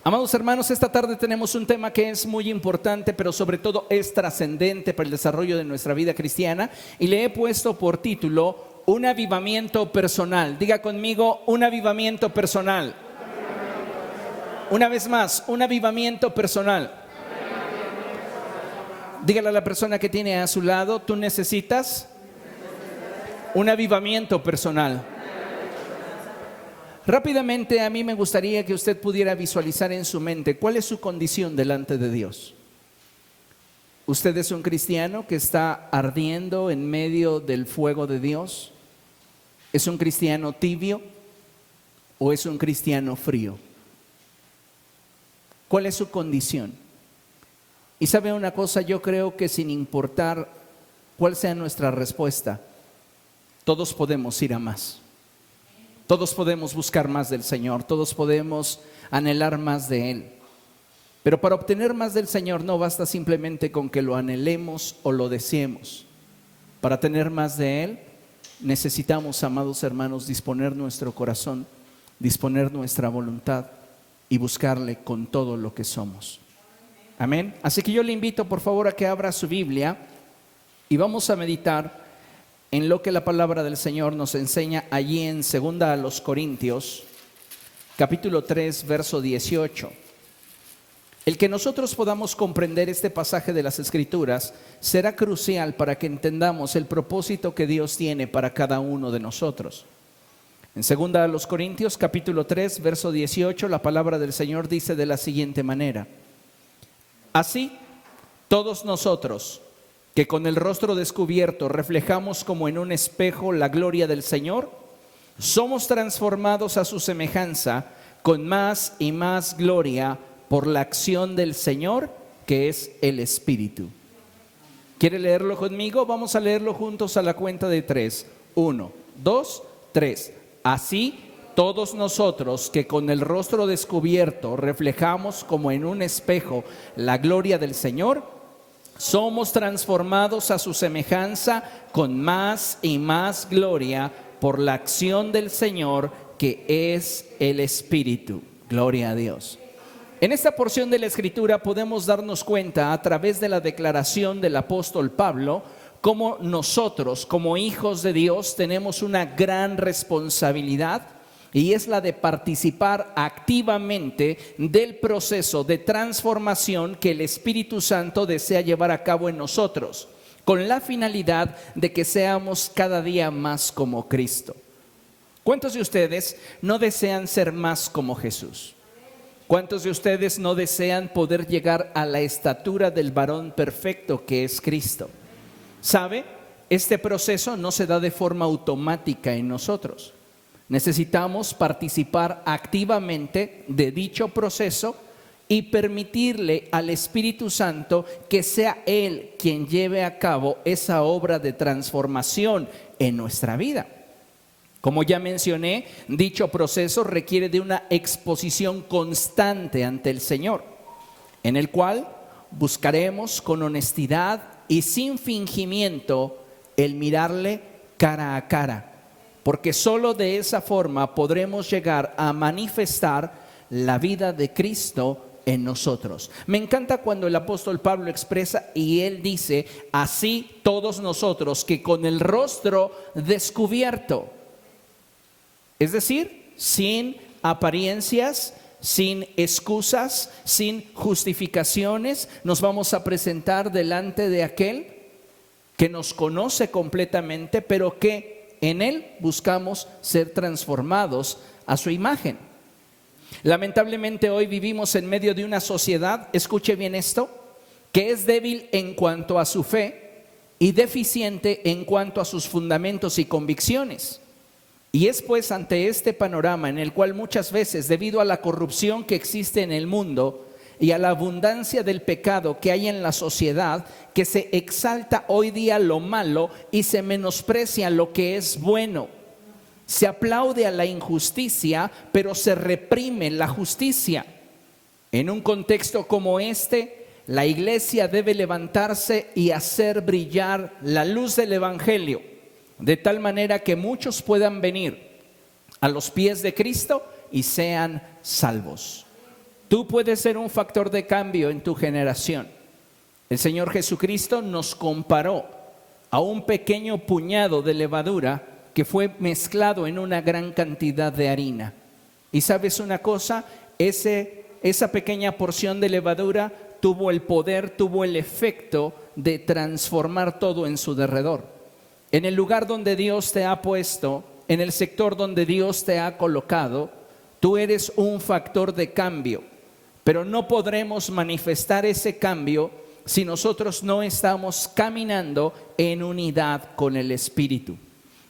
Amados hermanos, esta tarde tenemos un tema que es muy importante, pero sobre todo es trascendente para el desarrollo de nuestra vida cristiana, y le he puesto por título un avivamiento personal. Diga conmigo, un avivamiento personal. Una vez más, un avivamiento personal. Dígale a la persona que tiene a su lado, tú necesitas un avivamiento personal. Rápidamente, a mí me gustaría que usted pudiera visualizar en su mente cuál es su condición delante de Dios. ¿Usted es un cristiano que está ardiendo en medio del fuego de Dios? ¿Es un cristiano tibio o es un cristiano frío? ¿Cuál es su condición? Y sabe una cosa, yo creo que sin importar cuál sea nuestra respuesta, todos podemos ir a más. Todos podemos buscar más del Señor, todos podemos anhelar más de Él. Pero para obtener más del Señor no basta simplemente con que lo anhelemos o lo deseemos. Para tener más de Él necesitamos, amados hermanos, disponer nuestro corazón, disponer nuestra voluntad y buscarle con todo lo que somos. Amén. Así que yo le invito por favor a que abra su Biblia y vamos a meditar en lo que la palabra del Señor nos enseña allí en 2 Corintios, capítulo 3, verso 18. El que nosotros podamos comprender este pasaje de las Escrituras será crucial para que entendamos el propósito que Dios tiene para cada uno de nosotros. En 2 Corintios, capítulo 3, verso 18, la palabra del Señor dice de la siguiente manera: así, todos nosotros, que con el rostro descubierto reflejamos como en un espejo la gloria del Señor, somos transformados a su semejanza con más y más gloria por la acción del Señor, que es el Espíritu. ¿Quiere leerlo conmigo? Vamos a leerlo juntos a la cuenta de 3. 1, 2, 3. Así, todos nosotros que con el rostro descubierto reflejamos como en un espejo la gloria del Señor, somos transformados a su semejanza con más y más gloria por la acción del Señor, que es el Espíritu. Gloria a Dios. En esta porción de la Escritura podemos darnos cuenta a través de la declaración del apóstol Pablo cómo nosotros, como hijos de Dios, tenemos una gran responsabilidad, y es la de participar activamente del proceso de transformación que el Espíritu Santo desea llevar a cabo en nosotros, con la finalidad de que seamos cada día más como Cristo. ¿Cuántos de ustedes no desean ser más como Jesús? ¿Cuántos de ustedes no desean poder llegar a la estatura del varón perfecto que es Cristo? ¿Sabe? Este proceso no se da de forma automática en nosotros. Necesitamos participar activamente de dicho proceso y permitirle al Espíritu Santo que sea Él quien lleve a cabo esa obra de transformación en nuestra vida. Como ya mencioné, dicho proceso requiere de una exposición constante ante el Señor, en el cual buscaremos con honestidad y sin fingimiento el mirarle cara a cara, porque solo de esa forma podremos llegar a manifestar la vida de Cristo en nosotros. Me encanta cuando el apóstol Pablo expresa y él dice: así todos nosotros que con el rostro descubierto, es decir, sin apariencias, sin excusas, sin justificaciones, nos vamos a presentar delante de aquel que nos conoce completamente, pero que en Él buscamos ser transformados a su imagen. Lamentablemente hoy vivimos en medio de una sociedad, escuche bien esto, que es débil en cuanto a su fe y deficiente en cuanto a sus fundamentos y convicciones. Y es pues ante este panorama en el cual muchas veces, debido a la corrupción que existe en el mundo y a la abundancia del pecado que hay en la sociedad, que se exalta hoy día lo malo y se menosprecia lo que es bueno. Se aplaude a la injusticia, pero se reprime la justicia. En un contexto como este, la iglesia debe levantarse y hacer brillar la luz del Evangelio, de tal manera que muchos puedan venir a los pies de Cristo y sean salvos. Tú puedes ser un factor de cambio en tu generación. El Señor Jesucristo nos comparó a un pequeño puñado de levadura que fue mezclado en una gran cantidad de harina. Y ¿sabes una cosa? Esa pequeña porción de levadura tuvo el poder, tuvo el efecto de transformar todo en su derredor. En el lugar donde Dios te ha puesto, en el sector donde Dios te ha colocado, tú eres un factor de cambio, pero no podremos manifestar ese cambio si nosotros no estamos caminando en unidad con el Espíritu.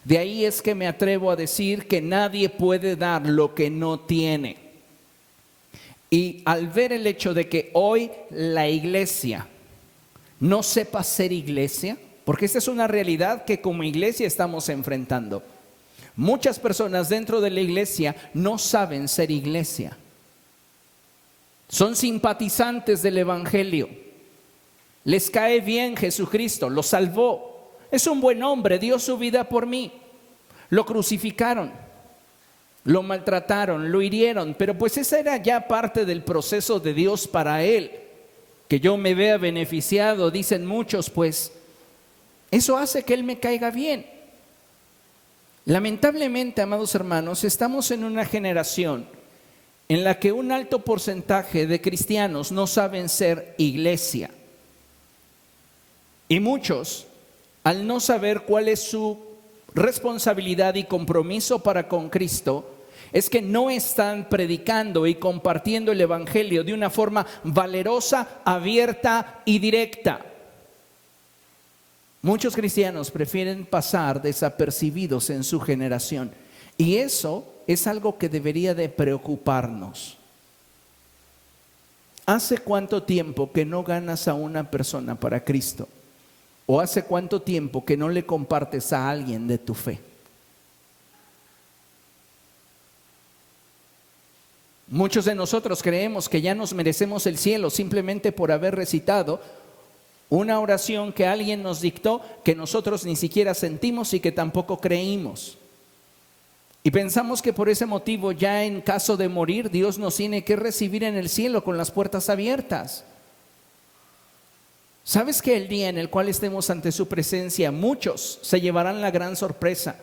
De ahí es que me atrevo a decir que nadie puede dar lo que no tiene. Y al ver el hecho de que hoy la iglesia no sepa ser iglesia, porque esta es una realidad que como iglesia estamos enfrentando. Muchas personas dentro de la iglesia no saben ser iglesia. Son simpatizantes del evangelio. Les cae bien Jesucristo, los salvó. Es un buen hombre, dio su vida por mí. Lo crucificaron, lo maltrataron, lo hirieron, pero pues esa era ya parte del proceso de Dios para él. Que yo me vea beneficiado, dicen muchos, pues eso hace que él me caiga bien. Lamentablemente, amados hermanos, estamos en una generación en la que un alto porcentaje de cristianos no saben ser iglesia. Y muchos, al no saber cuál es su responsabilidad y compromiso para con Cristo, es que no están predicando y compartiendo el evangelio de una forma valerosa, abierta y directa. Muchos cristianos prefieren pasar desapercibidos en su generación, y eso es algo que debería de preocuparnos. ¿Hace cuánto tiempo que no ganas a una persona para Cristo? ¿O hace cuánto tiempo que no le compartes a alguien de tu fe? Muchos de nosotros creemos que ya nos merecemos el cielo simplemente por haber recitado una oración que alguien nos dictó, que nosotros ni siquiera sentimos y que tampoco creímos. Y pensamos que por ese motivo ya en caso de morir Dios nos tiene que recibir en el cielo con las puertas abiertas. ¿Sabes que el día en el cual estemos ante su presencia, muchos se llevarán la gran sorpresa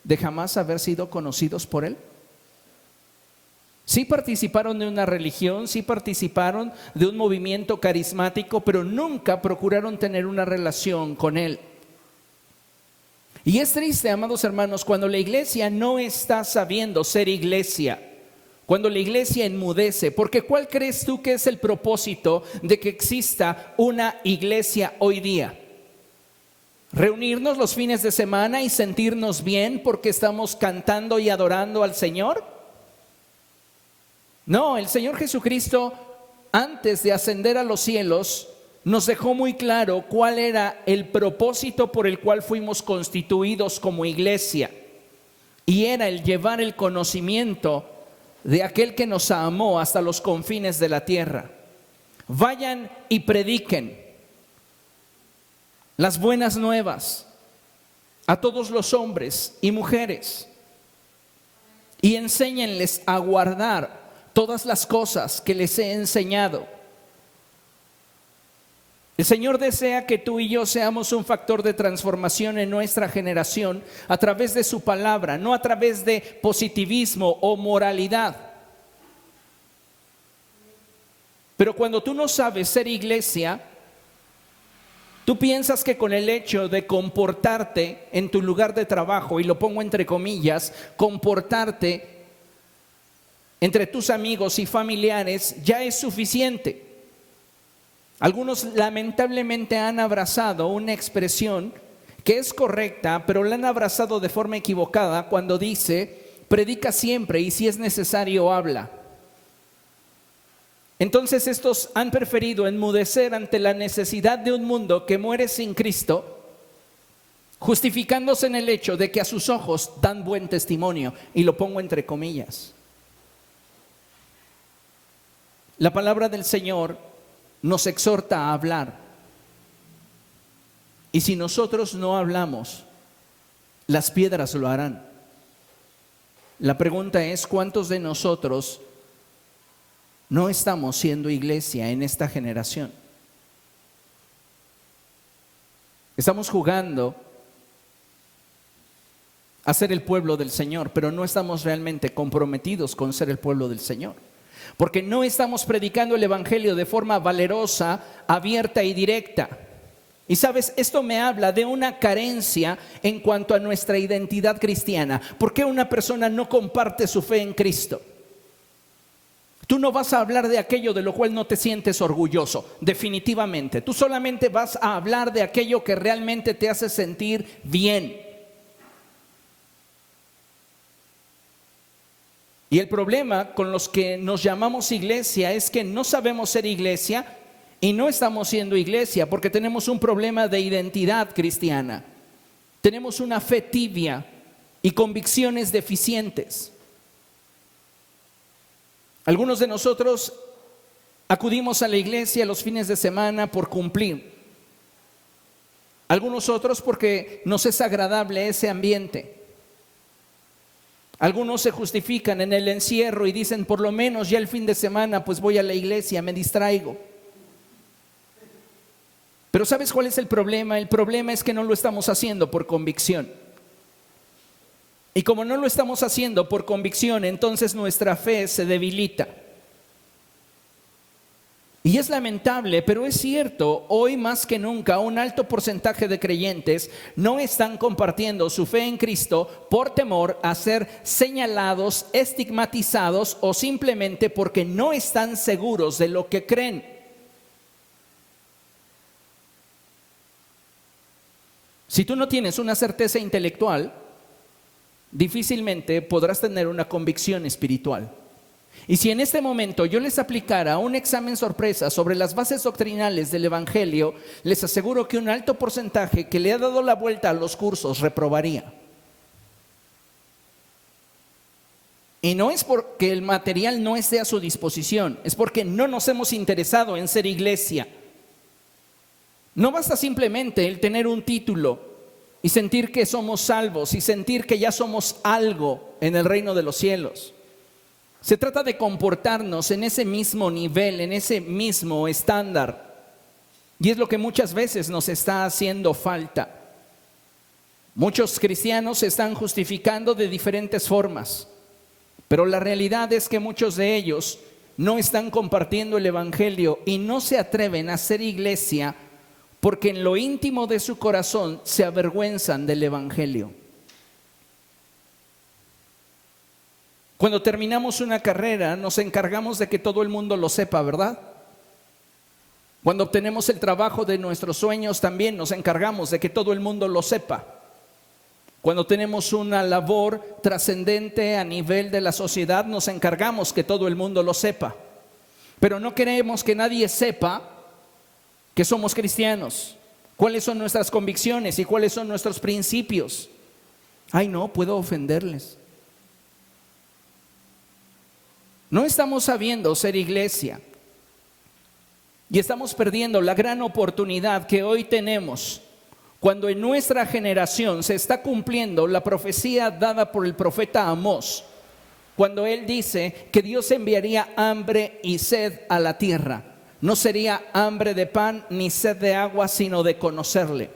de jamás haber sido conocidos por Él? Sí participaron de una religión, sí participaron de un movimiento carismático, pero nunca procuraron tener una relación con Él. Y es triste, amados hermanos, cuando la iglesia no está sabiendo ser iglesia, cuando la iglesia enmudece, porque ¿cuál crees tú que es el propósito de que exista una iglesia hoy día? ¿Reunirnos los fines de semana y sentirnos bien porque estamos cantando y adorando al Señor? No, el Señor Jesucristo, antes de ascender a los cielos, nos dejó muy claro cuál era el propósito por el cual fuimos constituidos como iglesia. Y era el llevar el conocimiento de aquel que nos amó hasta los confines de la tierra. Vayan y prediquen las buenas nuevas a todos los hombres y mujeres y enséñenles a guardar todas las cosas que les he enseñado. El Señor desea que tú y yo seamos un factor de transformación en nuestra generación a través de su palabra, no a través de positivismo o moralidad. Pero cuando tú no sabes ser iglesia, tú piensas que con el hecho de comportarte en tu lugar de trabajo, y lo pongo entre comillas, comportarte entre tus amigos y familiares ya es suficiente. Algunos lamentablemente han abrazado una expresión que es correcta, pero la han abrazado de forma equivocada cuando dice, predica siempre y si es necesario habla. Entonces estos han preferido enmudecer ante la necesidad de un mundo que muere sin Cristo, justificándose en el hecho de que a sus ojos dan buen testimonio, y lo pongo entre comillas. La palabra del Señor nos exhorta a hablar. Y si nosotros no hablamos, las piedras lo harán. La pregunta es, ¿cuántos de nosotros No estamos siendo iglesia en esta generación. Estamos jugando a ser el pueblo del Señor, pero no estamos realmente comprometidos con ser el pueblo del Señor. Porque no estamos predicando el evangelio de forma valerosa, abierta y directa. Y sabes, esto me habla de una carencia en cuanto a nuestra identidad cristiana. ¿Por qué una persona no comparte su fe en Cristo? Tú no vas a hablar de aquello de lo cual no te sientes orgulloso, definitivamente. Tú solamente vas a hablar de aquello que realmente te hace sentir bien. Y el problema con los que nos llamamos iglesia es que no sabemos ser iglesia y no estamos siendo iglesia porque tenemos un problema de identidad cristiana. Tenemos una fe tibia y convicciones deficientes. Algunos de nosotros acudimos a la iglesia los fines de semana por cumplir. Algunos otros porque nos es agradable ese ambiente. Algunos se justifican en el encierro y dicen, por lo menos ya el fin de semana pues voy a la iglesia, me distraigo. Pero ¿sabes cuál es el problema? El problema es que no lo estamos haciendo por convicción. Y como no lo estamos haciendo por convicción, entonces nuestra fe se debilita. Y es lamentable, pero es cierto, hoy más que nunca un alto porcentaje de creyentes no están compartiendo su fe en Cristo por temor a ser señalados, estigmatizados o simplemente porque no están seguros de lo que creen. Si tú no tienes una certeza intelectual, difícilmente podrás tener una convicción espiritual. Y si en este momento yo les aplicara un examen sorpresa sobre las bases doctrinales del evangelio, les aseguro que un alto porcentaje que le ha dado la vuelta a los cursos reprobaría. Y no es porque el material no esté a su disposición, es porque no nos hemos interesado en ser iglesia. No basta simplemente el tener un título y sentir que somos salvos y sentir que ya somos algo en el reino de los cielos. Se trata de comportarnos en ese mismo nivel, en ese mismo estándar. Y es lo que muchas veces nos está haciendo falta. Muchos cristianos se están justificando de diferentes formas, pero la realidad es que muchos de ellos no están compartiendo el evangelio y no se atreven a ser iglesia porque en lo íntimo de su corazón se avergüenzan del evangelio. Cuando terminamos una carrera nos encargamos de que todo el mundo lo sepa, ¿verdad? Cuando obtenemos el trabajo de nuestros sueños también nos encargamos de que todo el mundo lo sepa. Cuando tenemos una labor trascendente a nivel de la sociedad nos encargamos que todo el mundo lo sepa. Pero no queremos que nadie sepa que somos cristianos, cuáles son nuestras convicciones y cuáles son nuestros principios. Ay, no, puedo ofenderles. No estamos sabiendo ser iglesia y estamos perdiendo la gran oportunidad que hoy tenemos cuando en nuestra generación se está cumpliendo la profecía dada por el profeta Amós, cuando él dice que Dios enviaría hambre y sed a la tierra. No sería hambre de pan ni sed de agua, sino de conocerle.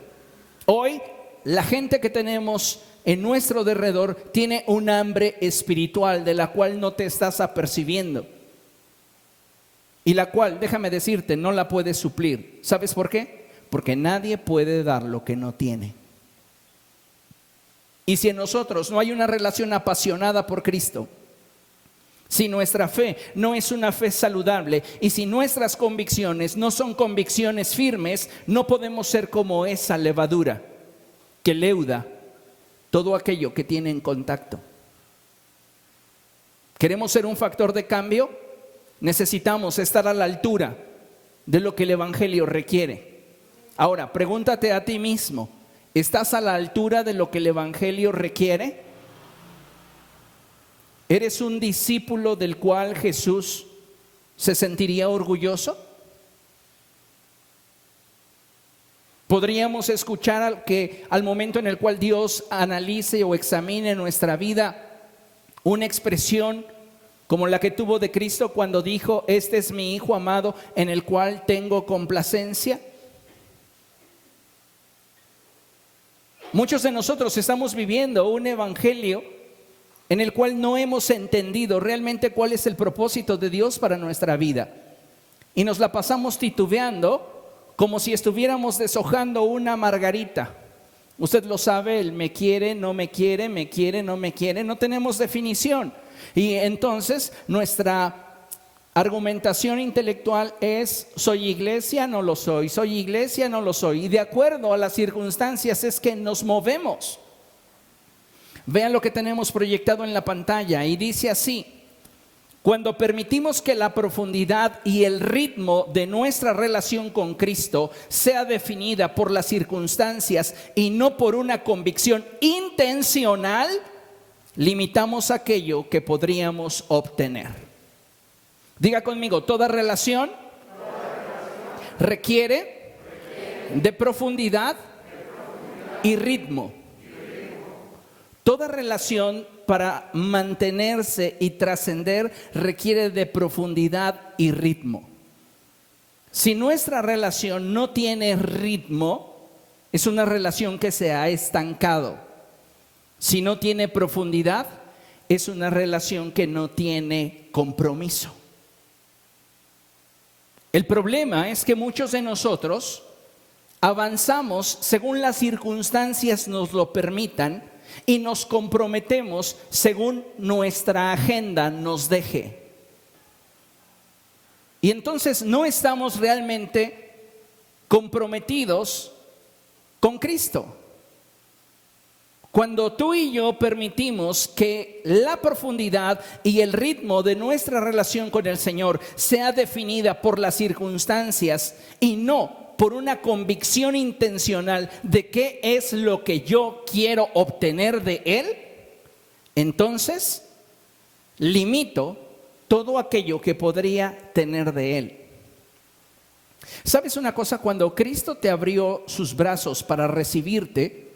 Hoy la gente que tenemos en nuestro derredor tiene un hambre espiritual de la cual no te estás apercibiendo y la cual, déjame decirte, no la puedes suplir. ¿Sabes por qué? Porque nadie puede dar lo que no tiene. Y si en nosotros no hay una relación apasionada por Cristo, si nuestra fe no es una fe saludable y si nuestras convicciones no son convicciones firmes, no podemos ser como esa levadura que leuda todo aquello que tiene en contacto. ¿Queremos ser un factor de cambio? Necesitamos estar a la altura de lo que el evangelio requiere. Ahora, pregúntate a ti mismo, ¿estás a la altura de lo que el evangelio requiere? ¿Eres un discípulo del cual Jesús se sentiría orgulloso? Podríamos escuchar que al momento en el cual Dios analice o examine nuestra vida, una expresión como la que tuvo de Cristo cuando dijo: este es mi Hijo amado en el cual tengo complacencia? Muchos de nosotros estamos viviendo un evangelio en el cual no hemos entendido realmente cuál es el propósito de Dios para nuestra vida. Y nos la pasamos titubeando como si estuviéramos deshojando una margarita. Usted lo sabe, el me quiere, no me quiere, me quiere, no me quiere, no tenemos definición. Y entonces nuestra argumentación intelectual es: soy iglesia, no lo soy, soy iglesia, no lo soy. Y de acuerdo a las circunstancias es que nos movemos. Vean lo que tenemos proyectado en la pantalla y dice así: cuando permitimos que la profundidad y el ritmo de nuestra relación con Cristo sea definida por las circunstancias y no por una convicción intencional, limitamos aquello que podríamos obtener. Diga conmigo: toda relación requiere de profundidad y ritmo. Toda relación, para mantenerse y trascender, requiere de profundidad y ritmo. Si nuestra relación no tiene ritmo, es una relación que se ha estancado. Si no tiene profundidad, es una relación que no tiene compromiso. El problema es que muchos de nosotros avanzamos según las circunstancias nos lo permitan y nos comprometemos según nuestra agenda nos deje. Y entonces no estamos realmente comprometidos con Cristo. Cuando tú y yo permitimos que la profundidad y el ritmo de nuestra relación con el Señor sea definida por las circunstancias y no por una convicción intencional de qué es lo que yo quiero obtener de Él, entonces limito todo aquello que podría tener de Él. ¿Sabes una cosa? Cuando Cristo te abrió sus brazos para recibirte,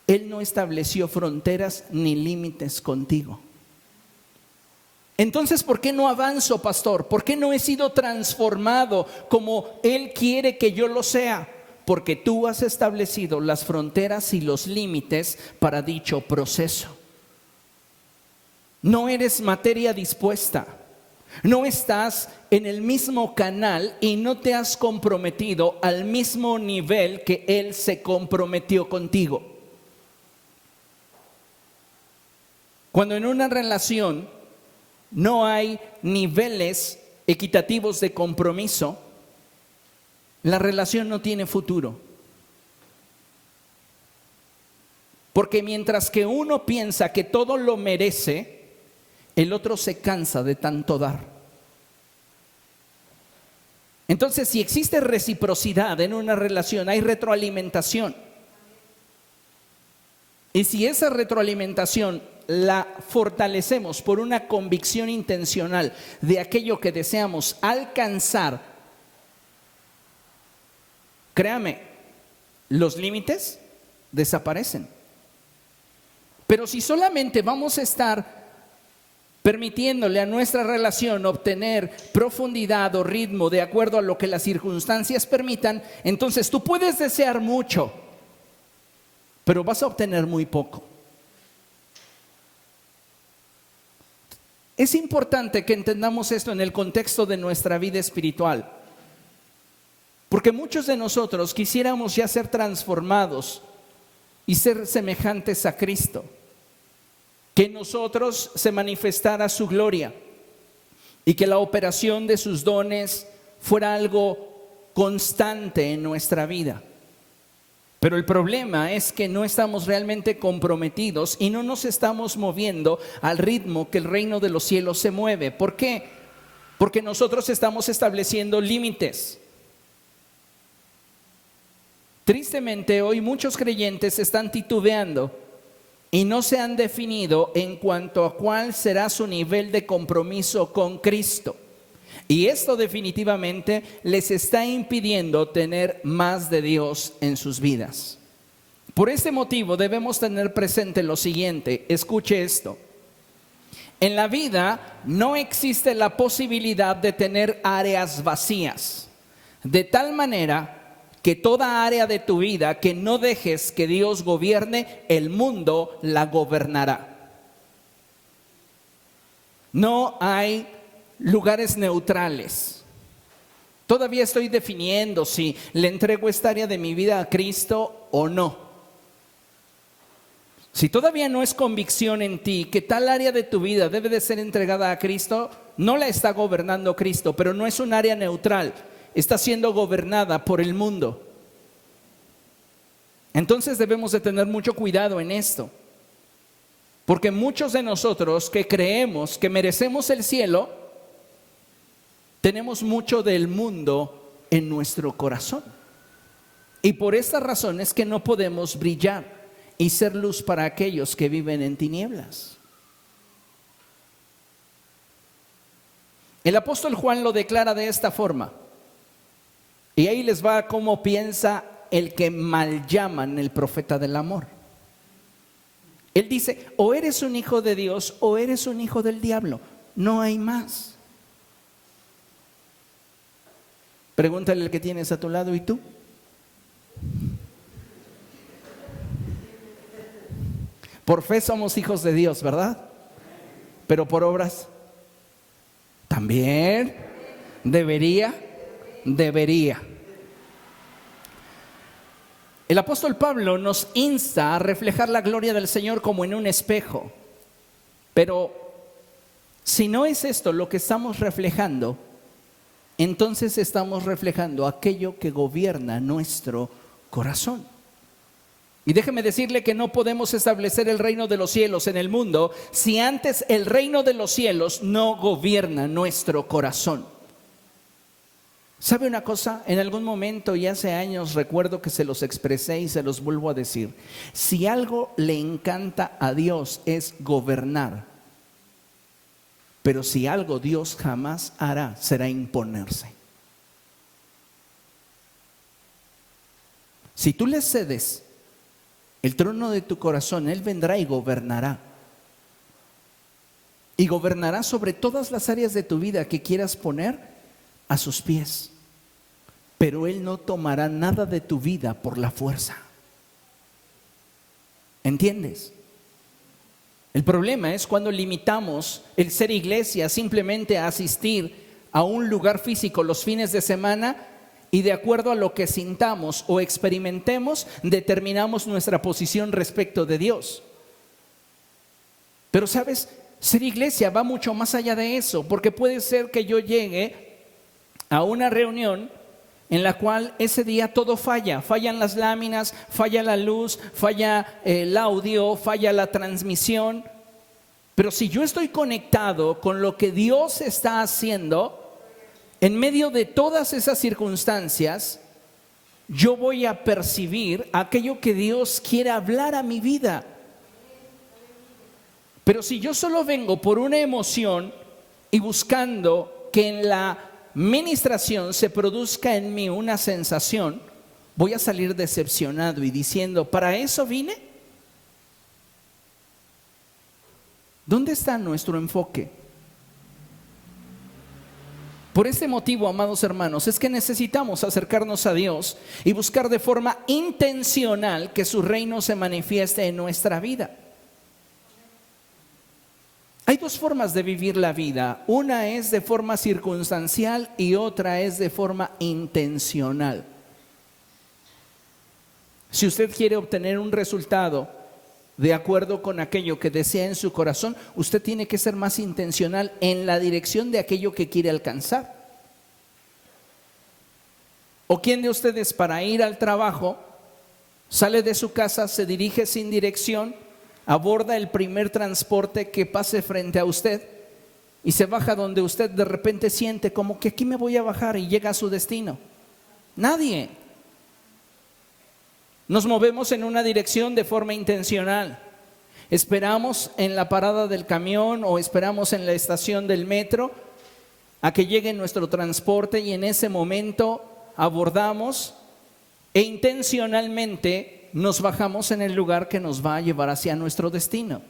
Él no estableció fronteras ni límites contigo. Entonces, ¿por qué no avanzo, pastor? ¿Por qué no he sido transformado como Él quiere que yo lo sea? Porque tú has establecido las fronteras y los límites para dicho proceso. No eres materia dispuesta. No estás en el mismo canal y no te has comprometido al mismo nivel que Él se comprometió contigo. Cuando en una relación no hay niveles equitativos de compromiso, la relación no tiene futuro. Porque mientras que uno piensa que todo lo merece, el otro se cansa de tanto dar. Entonces, si existe reciprocidad en una relación, hay retroalimentación. Y si esa retroalimentación la fortalecemos por una convicción intencional de aquello que deseamos alcanzar, créame, los límites desaparecen. Pero si solamente vamos a estar permitiéndole a nuestra relación obtener profundidad o ritmo de acuerdo a lo que las circunstancias permitan, entonces tú puedes desear mucho, pero vas a obtener muy poco. Es importante que entendamos esto en el contexto de nuestra vida espiritual, porque muchos de nosotros quisiéramos ya ser transformados y ser semejantes a Cristo, que en nosotros se manifestara su gloria y que la operación de sus dones fuera algo constante en nuestra vida. Pero el problema es que no estamos realmente comprometidos y no nos estamos moviendo al ritmo que el reino de los cielos se mueve. ¿Por qué? Porque nosotros estamos estableciendo límites. Tristemente, hoy muchos creyentes están titubeando y no se han definido en cuanto a cuál será su nivel de compromiso con Cristo. Y esto definitivamente les está impidiendo tener más de Dios en sus vidas. Por este motivo debemos tener presente lo siguiente, escuche esto. En la vida no existe la posibilidad de tener áreas vacías, de tal manera que toda área de tu vida que no dejes que Dios gobierne, el mundo la gobernará. No hay lugares neutrales. Todavía estoy definiendo si le entrego esta área de mi vida a Cristo o no. Si todavía no es convicción en ti que tal área de tu vida debe de ser entregada a Cristo, no la está gobernando Cristo, pero no es un área neutral, está siendo gobernada por el mundo. Entonces debemos de tener mucho cuidado en esto, porque muchos de nosotros que creemos que merecemos el cielo, tenemos mucho del mundo en nuestro corazón. Y por esta razón es que no podemos brillar y ser luz para aquellos que viven en tinieblas. El apóstol Juan lo declara de esta forma. Y ahí les va cómo piensa el que mal llaman el profeta del amor. Él dice, o eres un hijo de Dios o eres un hijo del diablo. No hay más. Pregúntale al que tienes a tu lado, ¿y tú? Por fe somos hijos de Dios, ¿verdad? Pero por obras también debería. El apóstol Pablo nos insta a reflejar la gloria del Señor como en un espejo. Pero si no es esto lo que estamos reflejando, entonces estamos reflejando aquello que gobierna nuestro corazón. Y déjeme decirle que no podemos establecer el reino de los cielos en el mundo si antes el reino de los cielos no gobierna nuestro corazón. ¿Sabe una cosa? En algún momento y hace años recuerdo que se los expresé y se los vuelvo a decir. Si algo le encanta a Dios es gobernar, pero si algo Dios jamás hará será imponerse. Si tú le cedes el trono de tu corazón, Él vendrá y gobernará. Y gobernará sobre todas las áreas de tu vida que quieras poner a sus pies. Pero Él no tomará nada de tu vida por la fuerza. ¿Entiendes? El problema es cuando limitamos el ser iglesia simplemente a asistir a un lugar físico los fines de semana y de acuerdo a lo que sintamos o experimentemos, determinamos nuestra posición respecto de Dios. Pero ¿sabes? Ser iglesia va mucho más allá de eso, porque puede ser que yo llegue a una reunión en la cual ese día todo falla. Fallan las láminas, falla la luz, falla el audio, falla la transmisión. Pero si yo estoy conectado con lo que Dios está haciendo, en medio de todas esas circunstancias, yo voy a percibir aquello que Dios quiere hablar a mi vida. Pero si yo solo vengo por una emoción y buscando que en la ministración se produzca en mí una sensación, voy a salir decepcionado y diciendo, ¿para eso vine? ¿Dónde está nuestro enfoque? Por este motivo, amados hermanos, es que necesitamos acercarnos a Dios y buscar de forma intencional que su reino se manifieste en nuestra vida. Hay dos formas de vivir la vida. Una es de forma circunstancial y otra es de forma intencional. Si usted quiere obtener un resultado de acuerdo con aquello que desea en su corazón, usted tiene que ser más intencional en la dirección de aquello que quiere alcanzar. ¿O quién de ustedes para ir al trabajo sale de su casa, se dirige sin dirección, aborda el primer transporte que pase frente a usted y se baja donde usted de repente siente como que aquí me voy a bajar y llega a su destino? Nadie. Nos movemos en una dirección de forma intencional. Esperamos en la parada del camión o esperamos en la estación del metro a que llegue nuestro transporte y en ese momento abordamos e intencionalmente nos bajamos en el lugar que nos va a llevar hacia nuestro destino.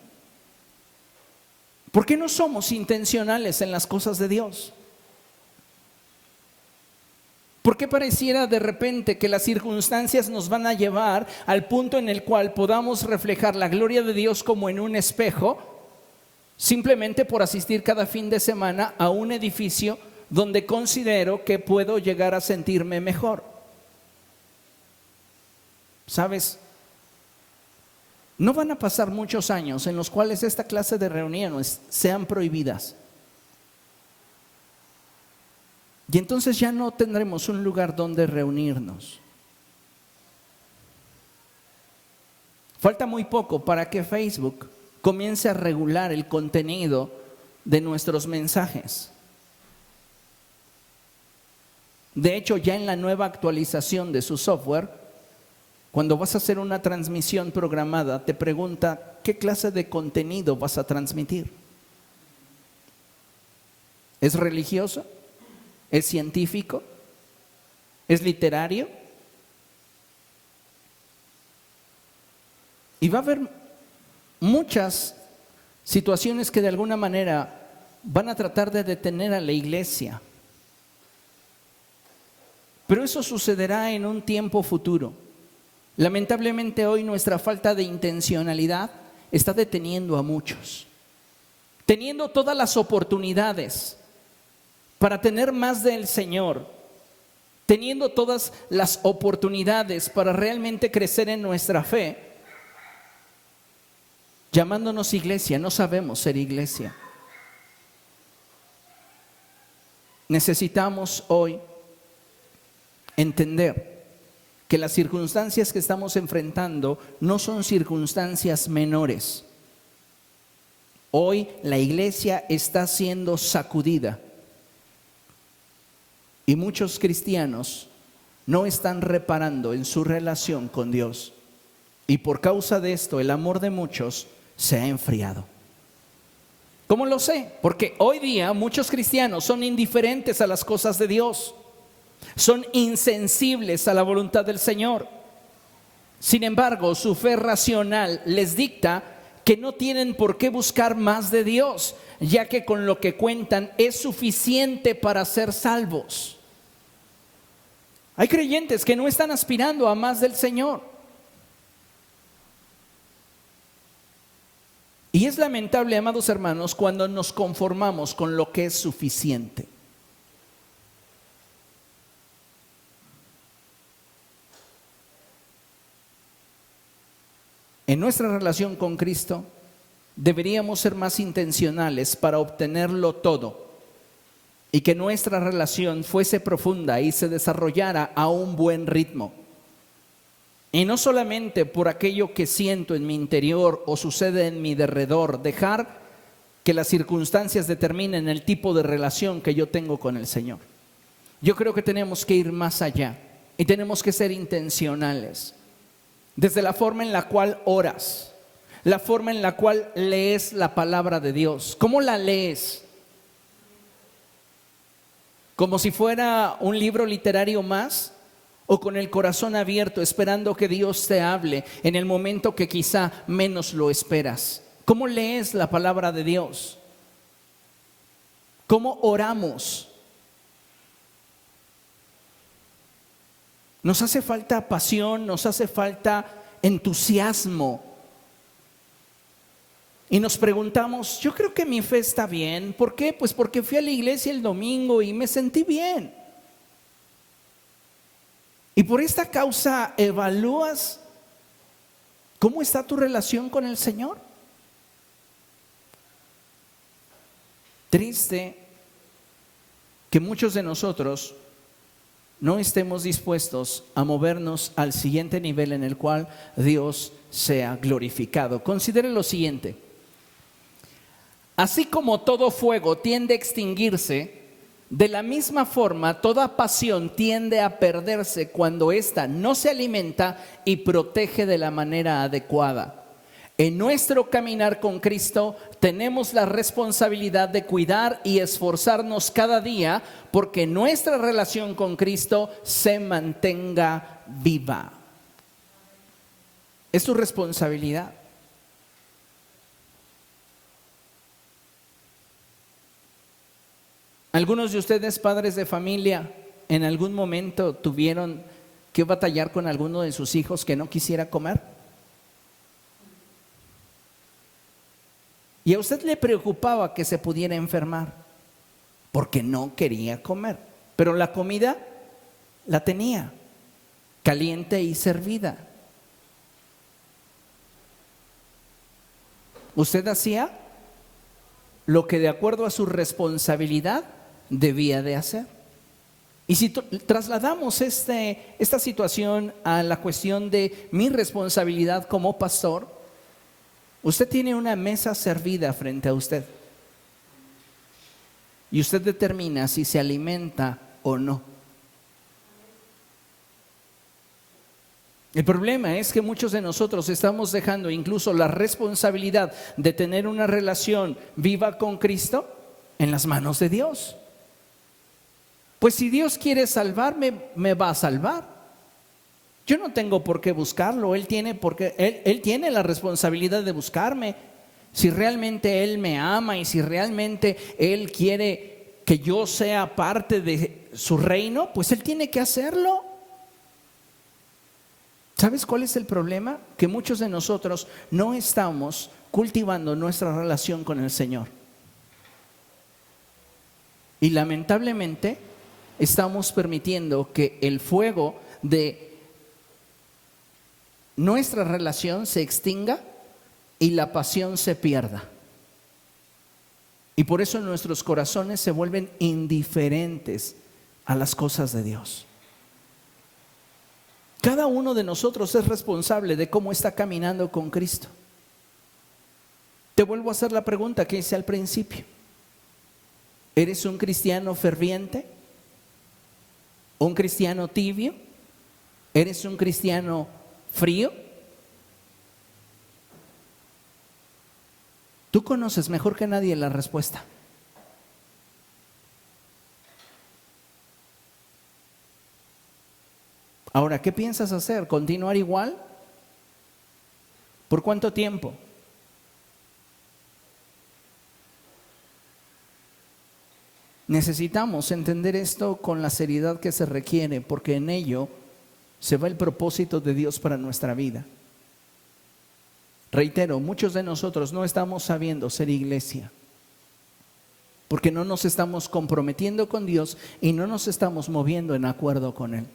¿Por qué no somos intencionales en las cosas de Dios? ¿Por qué pareciera de repente que las circunstancias nos van a llevar al punto en el cual podamos reflejar la gloria de Dios como en un espejo, simplemente por asistir cada fin de semana a un edificio donde considero que puedo llegar a sentirme mejor? ¿Sabes? No van a pasar muchos años en los cuales esta clase de reuniones sean prohibidas. Y entonces ya no tendremos un lugar donde reunirnos. Falta muy poco para que Facebook comience a regular el contenido de nuestros mensajes. De hecho, ya en la nueva actualización de su software, cuando vas a hacer una transmisión programada, te pregunta qué clase de contenido vas a transmitir. ¿Es religioso? ¿Es científico? ¿Es literario? Y va a haber muchas situaciones que de alguna manera van a tratar de detener a la iglesia. Pero eso sucederá en un tiempo futuro. Lamentablemente hoy nuestra falta de intencionalidad está deteniendo a muchos, teniendo todas las oportunidades para tener más del Señor, teniendo todas las oportunidades para realmente crecer en nuestra fe, llamándonos iglesia, no sabemos ser iglesia. Necesitamos hoy entender que las circunstancias que estamos enfrentando no son circunstancias menores. Hoy la iglesia está siendo sacudida y muchos cristianos no están reparando en su relación con Dios. Y por causa de esto, el amor de muchos se ha enfriado. ¿Cómo lo sé? Porque hoy día muchos cristianos son indiferentes a las cosas de Dios. Son insensibles a la voluntad del Señor. Sin embargo, su fe racional les dicta que no tienen por qué buscar más de Dios, ya que con lo que cuentan es suficiente para ser salvos. Hay creyentes que no están aspirando a más del Señor. Y es lamentable, amados hermanos, cuando nos conformamos con lo que es suficiente. En nuestra relación con Cristo deberíamos ser más intencionales para obtenerlo todo y que nuestra relación fuese profunda y se desarrollara a un buen ritmo. Y no solamente por aquello que siento en mi interior o sucede en mi derredor, dejar que las circunstancias determinen el tipo de relación que yo tengo con el Señor. Yo creo que tenemos que ir más allá y tenemos que ser intencionales. Desde la forma en la cual oras, la forma en la cual lees la palabra de Dios. ¿Cómo la lees? ¿Como si fuera un libro literario más? ¿O con el corazón abierto esperando que Dios te hable en el momento que quizá menos lo esperas? ¿Cómo lees la palabra de Dios? ¿Cómo oramos? Nos hace falta pasión, nos hace falta entusiasmo. Y nos preguntamos, yo creo que mi fe está bien. ¿Por qué? Pues porque fui a la iglesia el domingo y me sentí bien. Y por esta causa evalúas cómo está tu relación con el Señor. Triste que muchos de nosotros no estemos dispuestos a movernos al siguiente nivel en el cual Dios sea glorificado. Considere lo siguiente: así como todo fuego tiende a extinguirse, de la misma forma toda pasión tiende a perderse cuando ésta no se alimenta y protege de la manera adecuada. En nuestro caminar con Cristo tenemos la responsabilidad de cuidar y esforzarnos cada día porque nuestra relación con Cristo se mantenga viva. Es tu responsabilidad. Algunos de ustedes, padres de familia, en algún momento tuvieron que batallar con alguno de sus hijos que no quisiera comer. Y a usted le preocupaba que se pudiera enfermar porque no quería comer, pero la comida la tenía, caliente y servida. Usted hacía lo que de acuerdo a su responsabilidad debía de hacer. Y si trasladamos esta situación a la cuestión de mi responsabilidad como pastor, usted tiene una mesa servida frente a usted y usted determina si se alimenta o no. El problema es que muchos de nosotros estamos dejando incluso la responsabilidad de tener una relación viva con Cristo en las manos de Dios. Pues si Dios quiere salvarme, me va a salvar. Yo no tengo por qué buscarlo, Él tiene la responsabilidad de buscarme. Si realmente Él me ama y si realmente Él quiere que yo sea parte de su reino, pues Él tiene que hacerlo. ¿Sabes cuál es el problema? Que muchos de nosotros no estamos cultivando nuestra relación con el Señor. Y lamentablemente estamos permitiendo que el fuego de nuestra relación se extinga y la pasión se pierda. Y por eso nuestros corazones se vuelven indiferentes a las cosas de Dios. Cada uno de nosotros es responsable de cómo está caminando con Cristo. Te vuelvo a hacer la pregunta que hice al principio. ¿Eres un cristiano ferviente? ¿Un cristiano tibio? ¿Eres un cristiano frío? Tú conoces mejor que nadie la respuesta. Ahora, ¿qué piensas hacer? ¿Continuar igual? ¿Por cuánto tiempo? Necesitamos entender esto con la seriedad que se requiere, porque en ello se va el propósito de Dios para nuestra vida. Reitero, muchos de nosotros no estamos sabiendo ser iglesia, porque no nos estamos comprometiendo con Dios y no nos estamos moviendo en acuerdo con Él.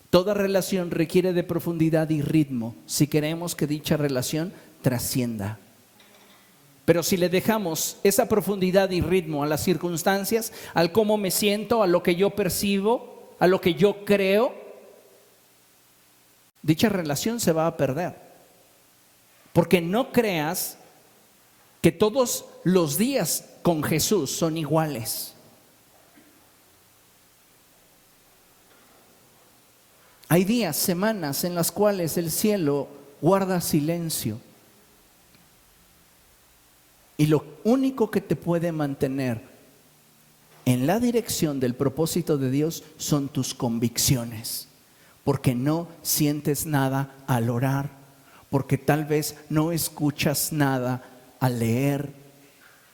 Toda relación requiere de profundidad y ritmo si queremos que dicha relación trascienda. Pero si le dejamos esa profundidad y ritmo a las circunstancias, al cómo me siento, a lo que yo percibo, a lo que yo creo, dicha relación se va a perder. Porque no creas que todos los días con Jesús son iguales. Hay días, semanas en las cuales el cielo guarda silencio. Y lo único que te puede mantener en la dirección del propósito de Dios son tus convicciones. Porque no sientes nada al orar, porque tal vez no escuchas nada al leer,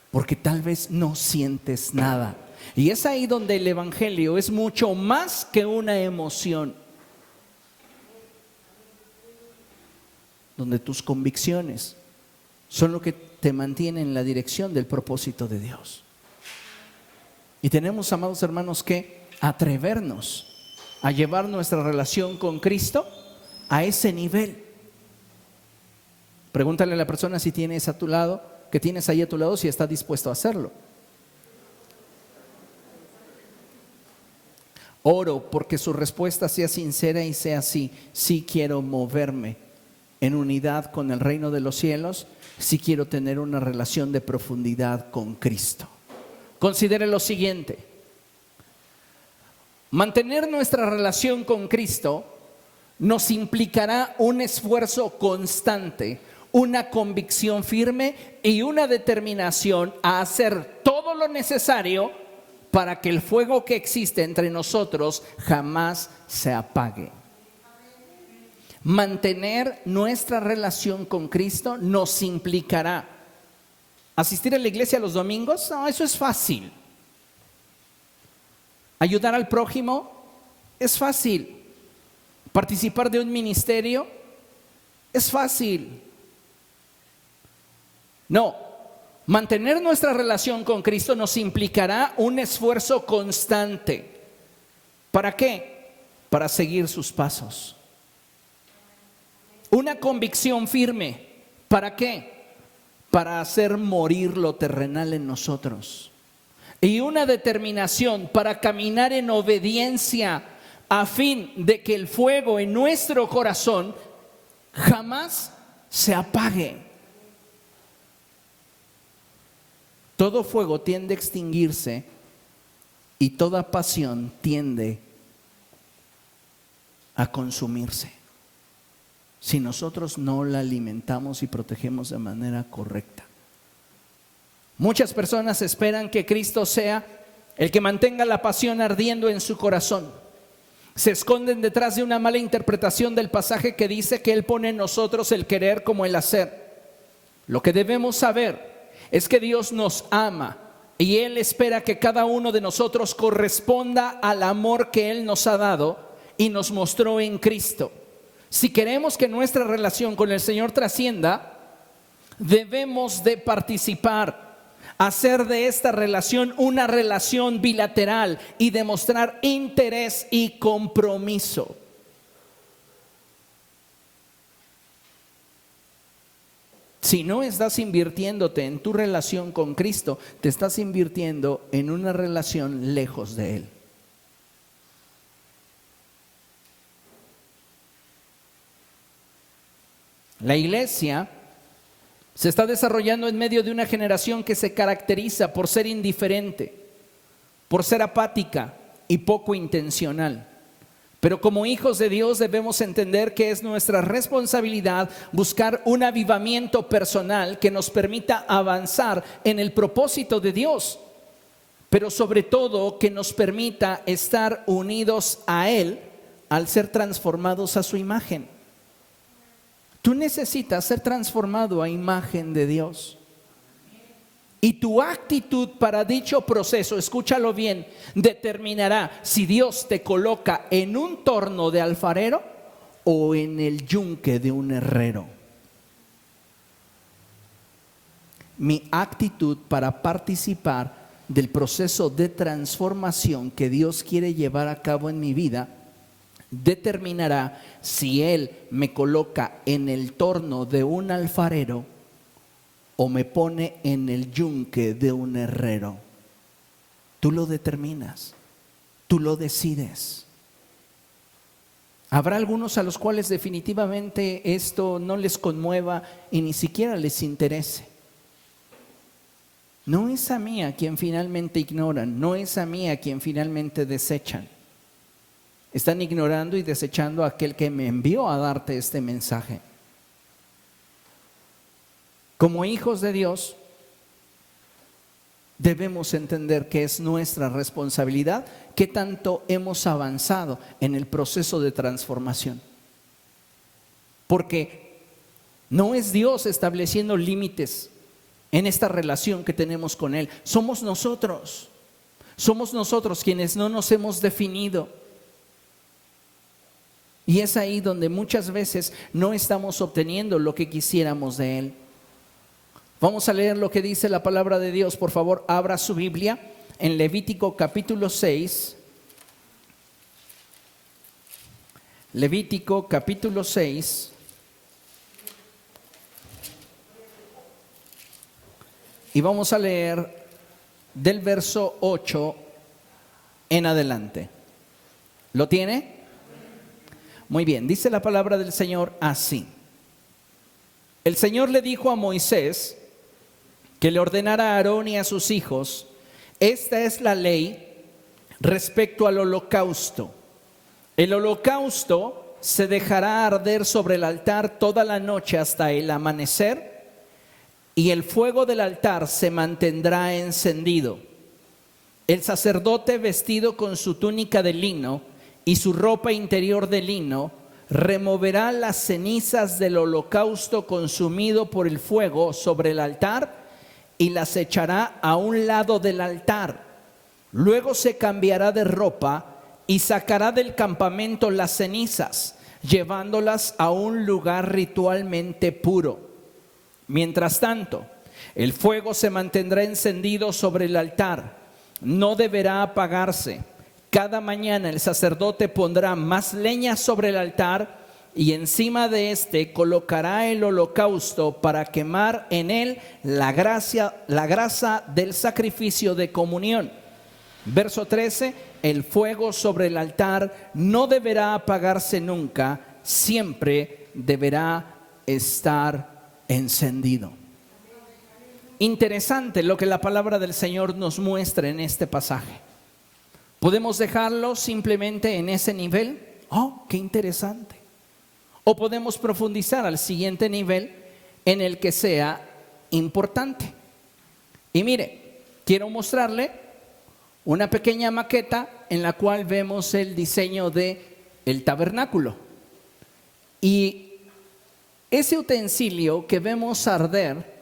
porque tal vez no sientes nada. Y es ahí donde el evangelio es mucho más que una emoción. Donde tus convicciones son lo que te mantiene en la dirección del propósito de Dios. Y tenemos, amados hermanos, que atrevernos a llevar nuestra relación con Cristo a ese nivel. Pregúntale a la persona si tienes a tu lado, que tienes ahí a tu lado, si está dispuesto a hacerlo. Oro porque su respuesta sea sincera y sea así: sí quiero moverme en unidad con el reino de los cielos, si quiero tener una relación de profundidad con Cristo. Considere lo siguiente: mantener nuestra relación con Cristo nos implicará un esfuerzo constante, una convicción firme y una determinación a hacer todo lo necesario para que el fuego que existe entre nosotros jamás se apague. Mantener nuestra relación con Cristo nos implicará asistir a la iglesia los domingos. No, eso es fácil. Ayudar al prójimo es fácil. Participar de un ministerio es fácil. No, mantener nuestra relación con Cristo nos implicará un esfuerzo constante. ¿Para qué? Para seguir sus pasos. Una convicción firme. ¿Para qué? Para hacer morir lo terrenal en nosotros. Y una determinación para caminar en obediencia a fin de que el fuego en nuestro corazón jamás se apague. Todo fuego tiende a extinguirse y toda pasión tiende a consumirse si nosotros no la alimentamos y protegemos de manera correcta. Muchas personas esperan que Cristo sea el que mantenga la pasión ardiendo en su corazón. Se esconden detrás de una mala interpretación del pasaje que dice que Él pone en nosotros el querer como el hacer. Lo que debemos saber es que Dios nos ama y Él espera que cada uno de nosotros corresponda al amor que Él nos ha dado y nos mostró en Cristo. Si queremos que nuestra relación con el Señor trascienda, debemos de participar, hacer de esta relación una relación bilateral y demostrar interés y compromiso. Si no estás invirtiéndote en tu relación con Cristo, te estás invirtiendo en una relación lejos de Él. La iglesia se está desarrollando en medio de una generación que se caracteriza por ser indiferente, por ser apática y poco intencional. Pero como hijos de Dios debemos entender que es nuestra responsabilidad buscar un avivamiento personal que nos permita avanzar en el propósito de Dios, pero sobre todo que nos permita estar unidos a Él al ser transformados a su imagen. Tú necesitas ser transformado a imagen de Dios. Y tu actitud para dicho proceso, escúchalo bien, determinará si Dios te coloca en un torno de alfarero o en el yunque de un herrero. Mi actitud para participar del proceso de transformación que Dios quiere llevar a cabo en mi vida determinará si Él me coloca en el torno de un alfarero o me pone en el yunque de un herrero. Tú lo determinas, tú lo decides. Habrá algunos a los cuales definitivamente esto no les conmueva y ni siquiera les interese. No es a mí a quien finalmente ignoran, no es a mí a quien finalmente desechan. Están ignorando y desechando a aquel que me envió a darte este mensaje. Como hijos de Dios, debemos entender que es nuestra responsabilidad qué tanto hemos avanzado en el proceso de transformación. Porque no es Dios estableciendo límites en esta relación que tenemos con Él. Somos nosotros quienes no nos hemos definido. Y es ahí donde muchas veces no estamos obteniendo lo que quisiéramos de Él. Vamos a leer lo que dice la palabra de Dios. Por favor, abra su Biblia en Levítico capítulo 6. Levítico capítulo 6. Y vamos a leer del verso 8 en adelante. ¿Lo tiene? Muy bien, dice la palabra del Señor así. El Señor le dijo a Moisés que le ordenara a Aarón y a sus hijos: esta es la ley respecto al holocausto. El holocausto se dejará arder sobre el altar toda la noche hasta el amanecer, y el fuego del altar se mantendrá encendido. El sacerdote, vestido con su túnica de lino y su ropa interior de lino, removerá las cenizas del holocausto consumido por el fuego sobre el altar y las echará a un lado del altar. Luego se cambiará de ropa y sacará del campamento las cenizas, llevándolas a un lugar ritualmente puro. Mientras tanto, el fuego se mantendrá encendido sobre el altar, no deberá apagarse. Cada mañana el sacerdote pondrá más leña sobre el altar y encima de éste colocará el holocausto para quemar en él la grasa del sacrificio de comunión. Verso 13, el fuego sobre el altar no deberá apagarse nunca, siempre deberá estar encendido. Interesante lo que la palabra del Señor nos muestra en este pasaje. ¿Podemos dejarlo simplemente en ese nivel? ¡Oh, qué interesante! O podemos profundizar al siguiente nivel en el que sea importante. Y mire, quiero mostrarle una pequeña maqueta en la cual vemos el diseño del tabernáculo. Y ese utensilio que vemos arder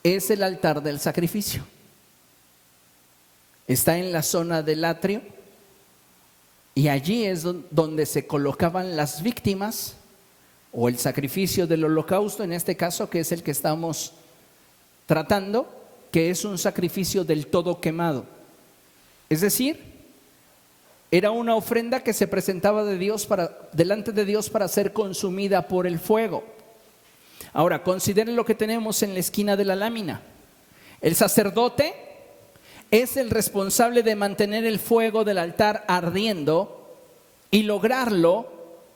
es el altar del sacrificio. Está en la zona del atrio y allí es donde se colocaban las víctimas o el sacrificio del holocausto, en este caso, que es el que estamos tratando, que es un sacrificio del todo quemado. Es decir, era una ofrenda que se presentaba delante de Dios para ser consumida por el fuego. Ahora, consideren lo que tenemos en la esquina de la lámina. El sacerdote es el responsable de mantener el fuego del altar ardiendo, y lograrlo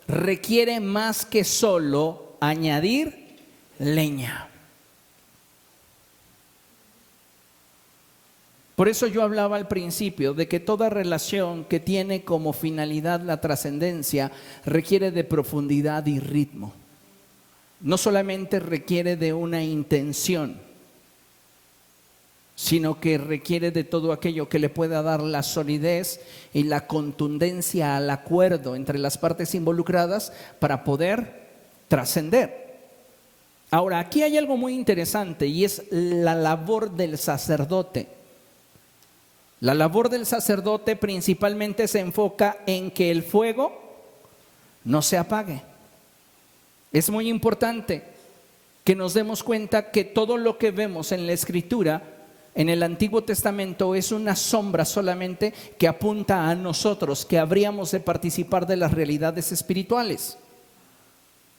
requiere más que solo añadir leña. Por eso yo hablaba al principio de que toda relación que tiene como finalidad la trascendencia requiere de profundidad y ritmo. No solamente requiere de una intención, sino que requiere de todo aquello que le pueda dar la solidez y la contundencia al acuerdo entre las partes involucradas para poder trascender. Ahora, aquí hay algo muy interesante y es la labor del sacerdote. La labor del sacerdote principalmente se enfoca en que el fuego no se apague. Es muy importante que nos demos cuenta que todo lo que vemos en la Escritura, en el Antiguo Testamento, es una sombra solamente que apunta a nosotros, que habríamos de participar de las realidades espirituales.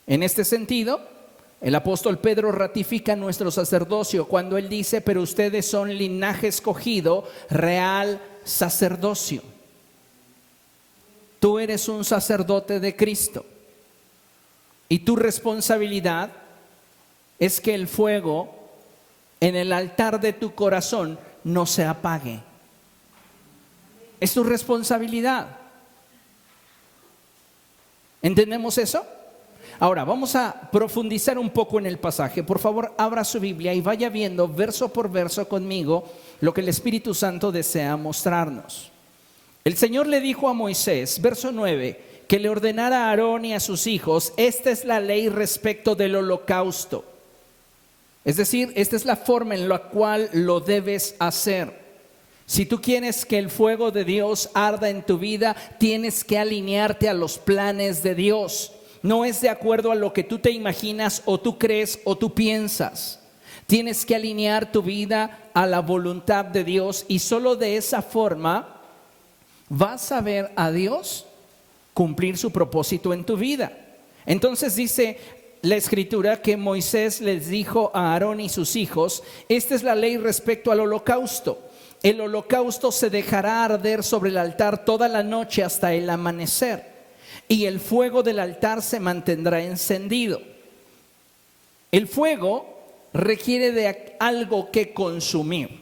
En este sentido, el apóstol Pedro ratifica nuestro sacerdocio cuando él dice: pero ustedes son linaje escogido, real sacerdocio. Tú eres un sacerdote de Cristo y tu responsabilidad es que el fuego en el altar de tu corazón no se apague. Es tu responsabilidad. ¿Entendemos eso? Ahora vamos a profundizar un poco en el pasaje. Por favor, abra su Biblia y vaya viendo verso por verso conmigo lo que el Espíritu Santo desea mostrarnos. El Señor le dijo a Moisés, verso 9, que le ordenara a Aarón y a sus hijos: esta es la ley respecto del holocausto. Es decir, esta es la forma en la cual lo debes hacer. Si tú quieres que el fuego de Dios arda en tu vida, tienes que alinearte a los planes de Dios. No es de acuerdo a lo que tú te imaginas o tú crees o tú piensas. Tienes que alinear tu vida a la voluntad de Dios, y solo de esa forma vas a ver a Dios cumplir su propósito en tu vida. Entonces dice la Escritura que Moisés les dijo a Aarón y sus hijos: esta es la ley respecto al holocausto. El holocausto se dejará arder sobre el altar toda la noche hasta el amanecer, y el fuego del altar se mantendrá encendido. El fuego requiere de algo que consumir,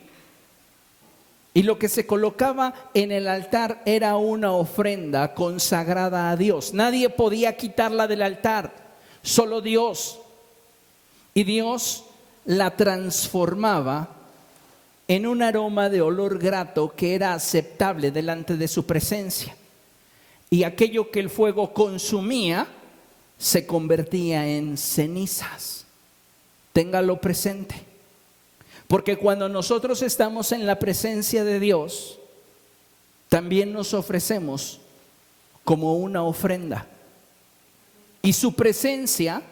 y lo que se colocaba en el altar era una ofrenda consagrada a Dios. Nadie podía quitarla del altar, solo Dios. Y Dios la transformaba en un aroma de olor grato que era aceptable delante de su presencia. Y aquello que el fuego consumía se convertía en cenizas. Téngalo presente. Porque cuando nosotros estamos en la presencia de Dios, también nos ofrecemos como una ofrenda. Y su presencia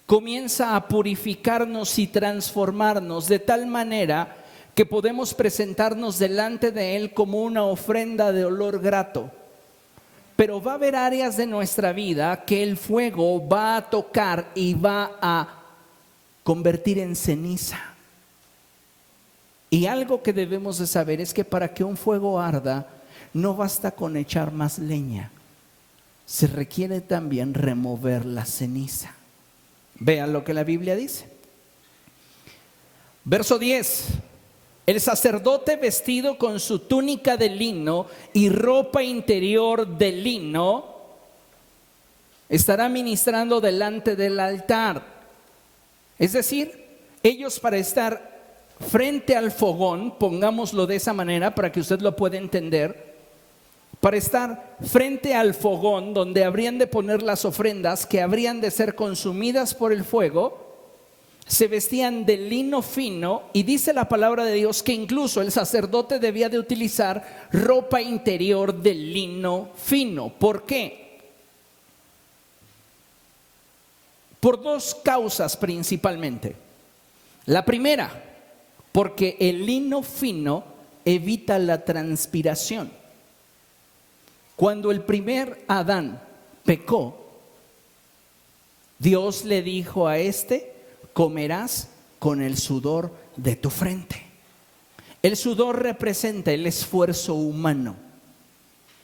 comienza a purificarnos y transformarnos de tal manera que podemos presentarnos delante de Él como una ofrenda de olor grato. Pero va a haber áreas de nuestra vida que el fuego va a tocar y va a convertir en ceniza. Y algo que debemos de saber es que para que un fuego arda, no basta con echar más leña. Se requiere también remover la ceniza. Vean lo que la Biblia dice. Verso 10. El sacerdote vestido con su túnica de lino y ropa interior de lino estará ministrando delante del altar. Es decir, ellos para estar frente al fogón, pongámoslo de esa manera para que usted lo pueda entender, para estar frente al fogón donde habrían de poner las ofrendas que habrían de ser consumidas por el fuego, se vestían de lino fino, y dice la palabra de Dios que incluso el sacerdote debía de utilizar ropa interior de lino fino. ¿Por qué? Por dos causas principalmente. La primera, porque el lino fino evita la transpiración. Cuando el primer Adán pecó, Dios le dijo a este: comerás con el sudor de tu frente. El sudor representa el esfuerzo humano.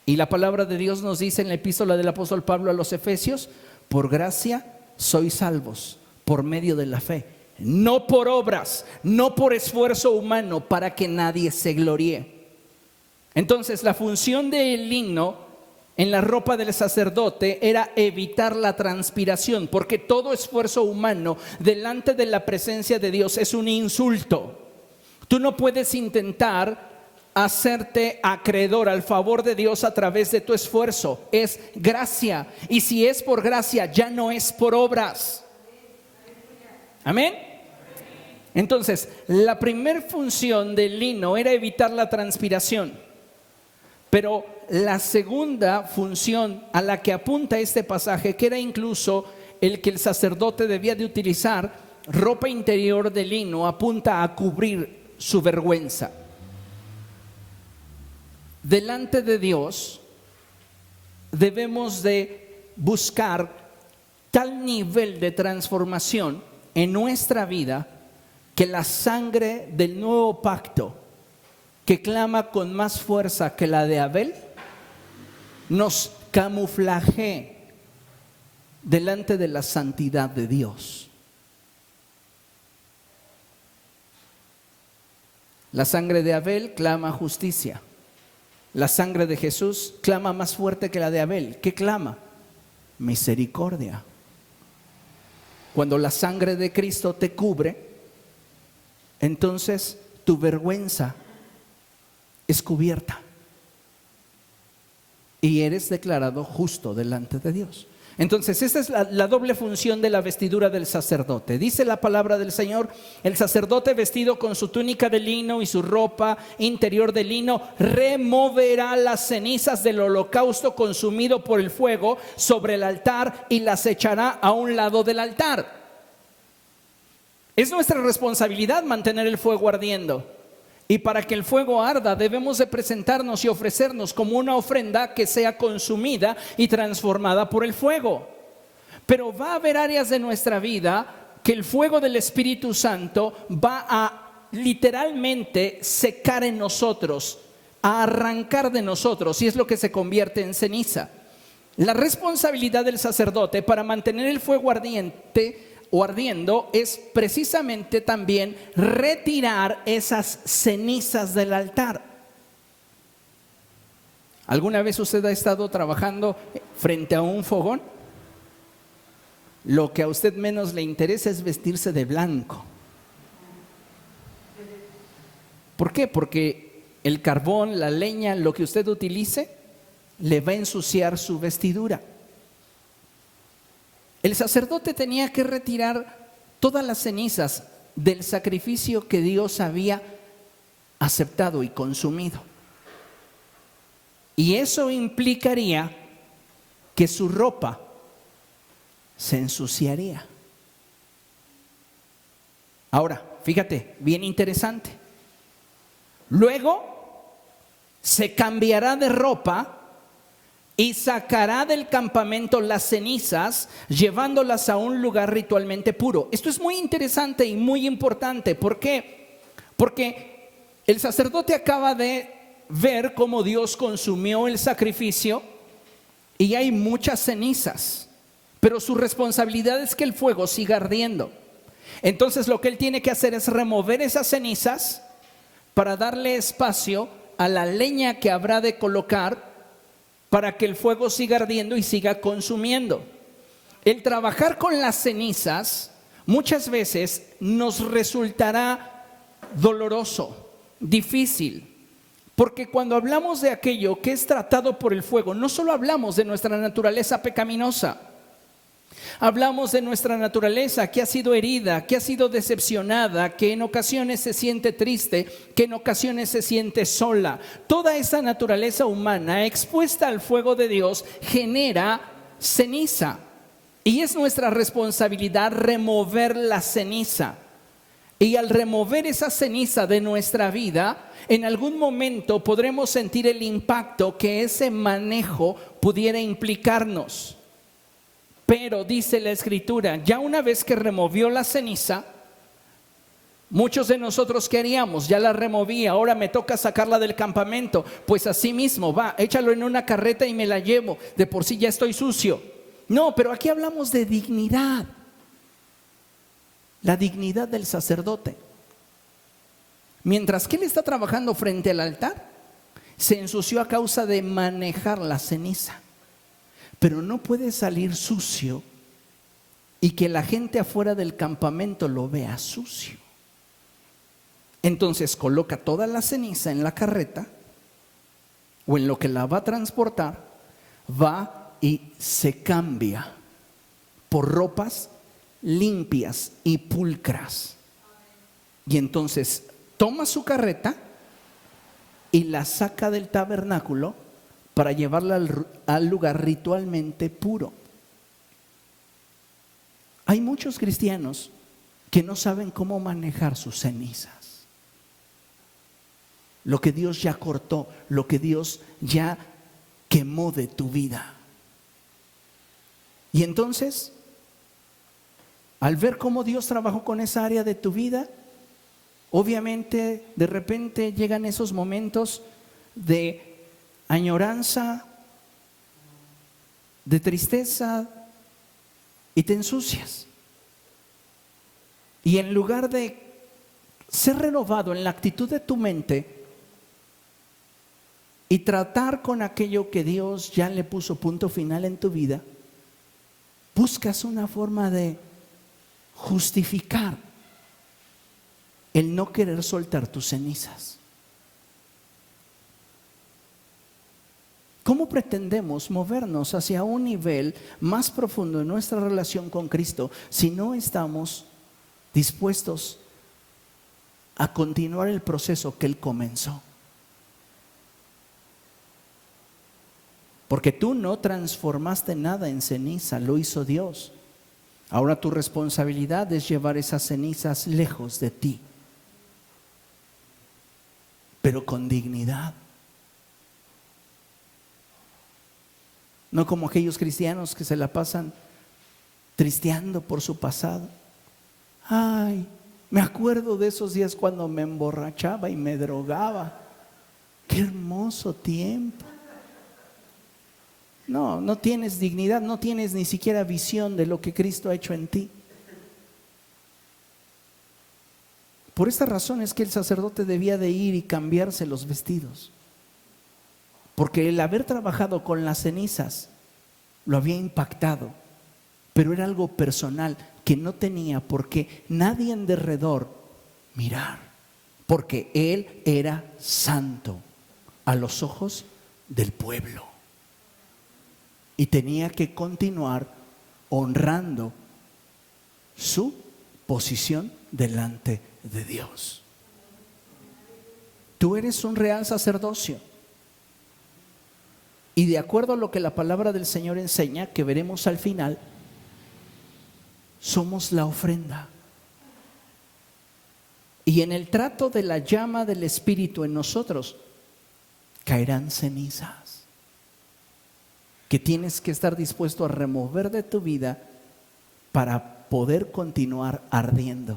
Y la palabra de Dios nos dice en la epístola del apóstol Pablo a los Efesios: por gracia sois salvos por medio de la fe, no por obras, no por esfuerzo humano, para que nadie se gloríe. Entonces, la función del lino en la ropa del sacerdote era evitar la transpiración, porque todo esfuerzo humano delante de la presencia de Dios es un insulto. Tú no puedes intentar hacerte acreedor al favor de Dios a través de tu esfuerzo. Es gracia, y si es por gracia, ya no es por obras. Amén. Entonces, la primera función del lino era evitar la transpiración. Pero la segunda función a la que apunta este pasaje, que era incluso el que el sacerdote debía de utilizar ropa interior de lino, apunta a cubrir su vergüenza. Delante de Dios debemos de buscar tal nivel de transformación en nuestra vida que la sangre del nuevo pacto, que clama con más fuerza que la de Abel, nos camuflaje delante de la santidad de Dios. La sangre de Abel clama justicia. La sangre de Jesús clama más fuerte que la de Abel. ¿Qué clama? Misericordia. Cuando la sangre de Cristo te cubre, entonces tu vergüenza es cubierta y eres declarado justo delante de Dios. Entonces, esta es la doble función de la vestidura del sacerdote. Dice la palabra del Señor: el sacerdote vestido con su túnica de lino y su ropa interior de lino removerá las cenizas del holocausto consumido por el fuego sobre el altar y las echará a un lado del altar. Es nuestra responsabilidad mantener el fuego ardiendo. Y para que el fuego arda, debemos de presentarnos y ofrecernos como una ofrenda que sea consumida y transformada por el fuego. Pero va a haber áreas de nuestra vida que el fuego del Espíritu Santo va a literalmente secar en nosotros, a arrancar de nosotros, y es lo que se convierte en ceniza. La responsabilidad del sacerdote para mantener el fuego ardiente o ardiendo es precisamente también retirar esas cenizas del altar. ¿Alguna vez usted ha estado trabajando frente a un fogón? Lo que a usted menos le interesa es vestirse de blanco. ¿Por qué? Porque el carbón, la leña, lo que usted utilice, le va a ensuciar su vestidura. El sacerdote tenía que retirar todas las cenizas del sacrificio que Dios había aceptado y consumido. Y eso implicaría que su ropa se ensuciaría. Ahora, fíjate, bien interesante. Luego se cambiará de ropa y sacará del campamento las cenizas, llevándolas a un lugar ritualmente puro. Esto es muy interesante y muy importante. ¿Por qué? Porque el sacerdote acaba de ver cómo Dios consumió el sacrificio y hay muchas cenizas, pero su responsabilidad es que el fuego siga ardiendo. Entonces lo que él tiene que hacer es remover esas cenizas para darle espacio a la leña que habrá de colocar para que el fuego siga ardiendo y siga consumiendo. El trabajar con las cenizas muchas veces nos resultará doloroso, difícil, porque cuando hablamos de aquello que es tratado por el fuego, no solo hablamos de nuestra naturaleza pecaminosa, hablamos de nuestra naturaleza que ha sido herida, que ha sido decepcionada, que en ocasiones se siente triste, que en ocasiones se siente sola. Toda esa naturaleza humana expuesta al fuego de Dios genera ceniza. Y es nuestra responsabilidad remover la ceniza. Y al remover esa ceniza de nuestra vida, en algún momento podremos sentir el impacto que ese manejo pudiera implicarnos. Pero dice la Escritura, ya una vez que removió la ceniza, muchos de nosotros, ¿qué haríamos? Ya la removí, ahora me toca sacarla del campamento. Pues así mismo, va, échalo en una carreta y me la llevo. De por sí ya estoy sucio. No, pero aquí hablamos de dignidad. La dignidad del sacerdote. Mientras que él está trabajando frente al altar, se ensució a causa de manejar la ceniza. Pero no puede salir sucio y que la gente afuera del campamento lo vea sucio. Entonces coloca toda la ceniza en la carreta o en lo que la va a transportar, va y se cambia por ropas limpias y pulcras. Y entonces toma su carreta y la saca del tabernáculo para llevarla al lugar ritualmente puro. Hay muchos cristianos que no saben cómo manejar sus cenizas. Lo que Dios ya cortó, lo que Dios ya quemó de tu vida. Y entonces, al ver cómo Dios trabajó con esa área de tu vida, obviamente de repente llegan esos momentos de añoranza, de tristeza, y te ensucias. Y en lugar de ser renovado en la actitud de tu mente y tratar con aquello que Dios ya le puso punto final en tu vida, buscas una forma de justificar el no querer soltar tus cenizas. ¿Cómo pretendemos movernos hacia un nivel más profundo en nuestra relación con Cristo si no estamos dispuestos a continuar el proceso que Él comenzó? Porque tú no transformaste nada en ceniza, lo hizo Dios. Ahora tu responsabilidad es llevar esas cenizas lejos de ti, pero con dignidad. No como aquellos cristianos que se la pasan tristeando por su pasado. Ay, me acuerdo de esos días cuando me emborrachaba y me drogaba. Qué hermoso tiempo. No tienes dignidad, no tienes ni siquiera visión de lo que Cristo ha hecho en ti. Por esta razón es que el sacerdote debía de ir y cambiarse los vestidos. Porque el haber trabajado con las cenizas lo había impactado, pero era algo personal que no tenía por qué nadie en derredor mirar, porque él era santo a los ojos del pueblo y tenía que continuar honrando su posición delante de Dios. Tú eres un real sacerdocio. Y de acuerdo a lo que la palabra del Señor enseña, que veremos al final, somos la ofrenda. Y en el trato de la llama del Espíritu en nosotros, caerán cenizas que tienes que estar dispuesto a remover de tu vida para poder continuar ardiendo.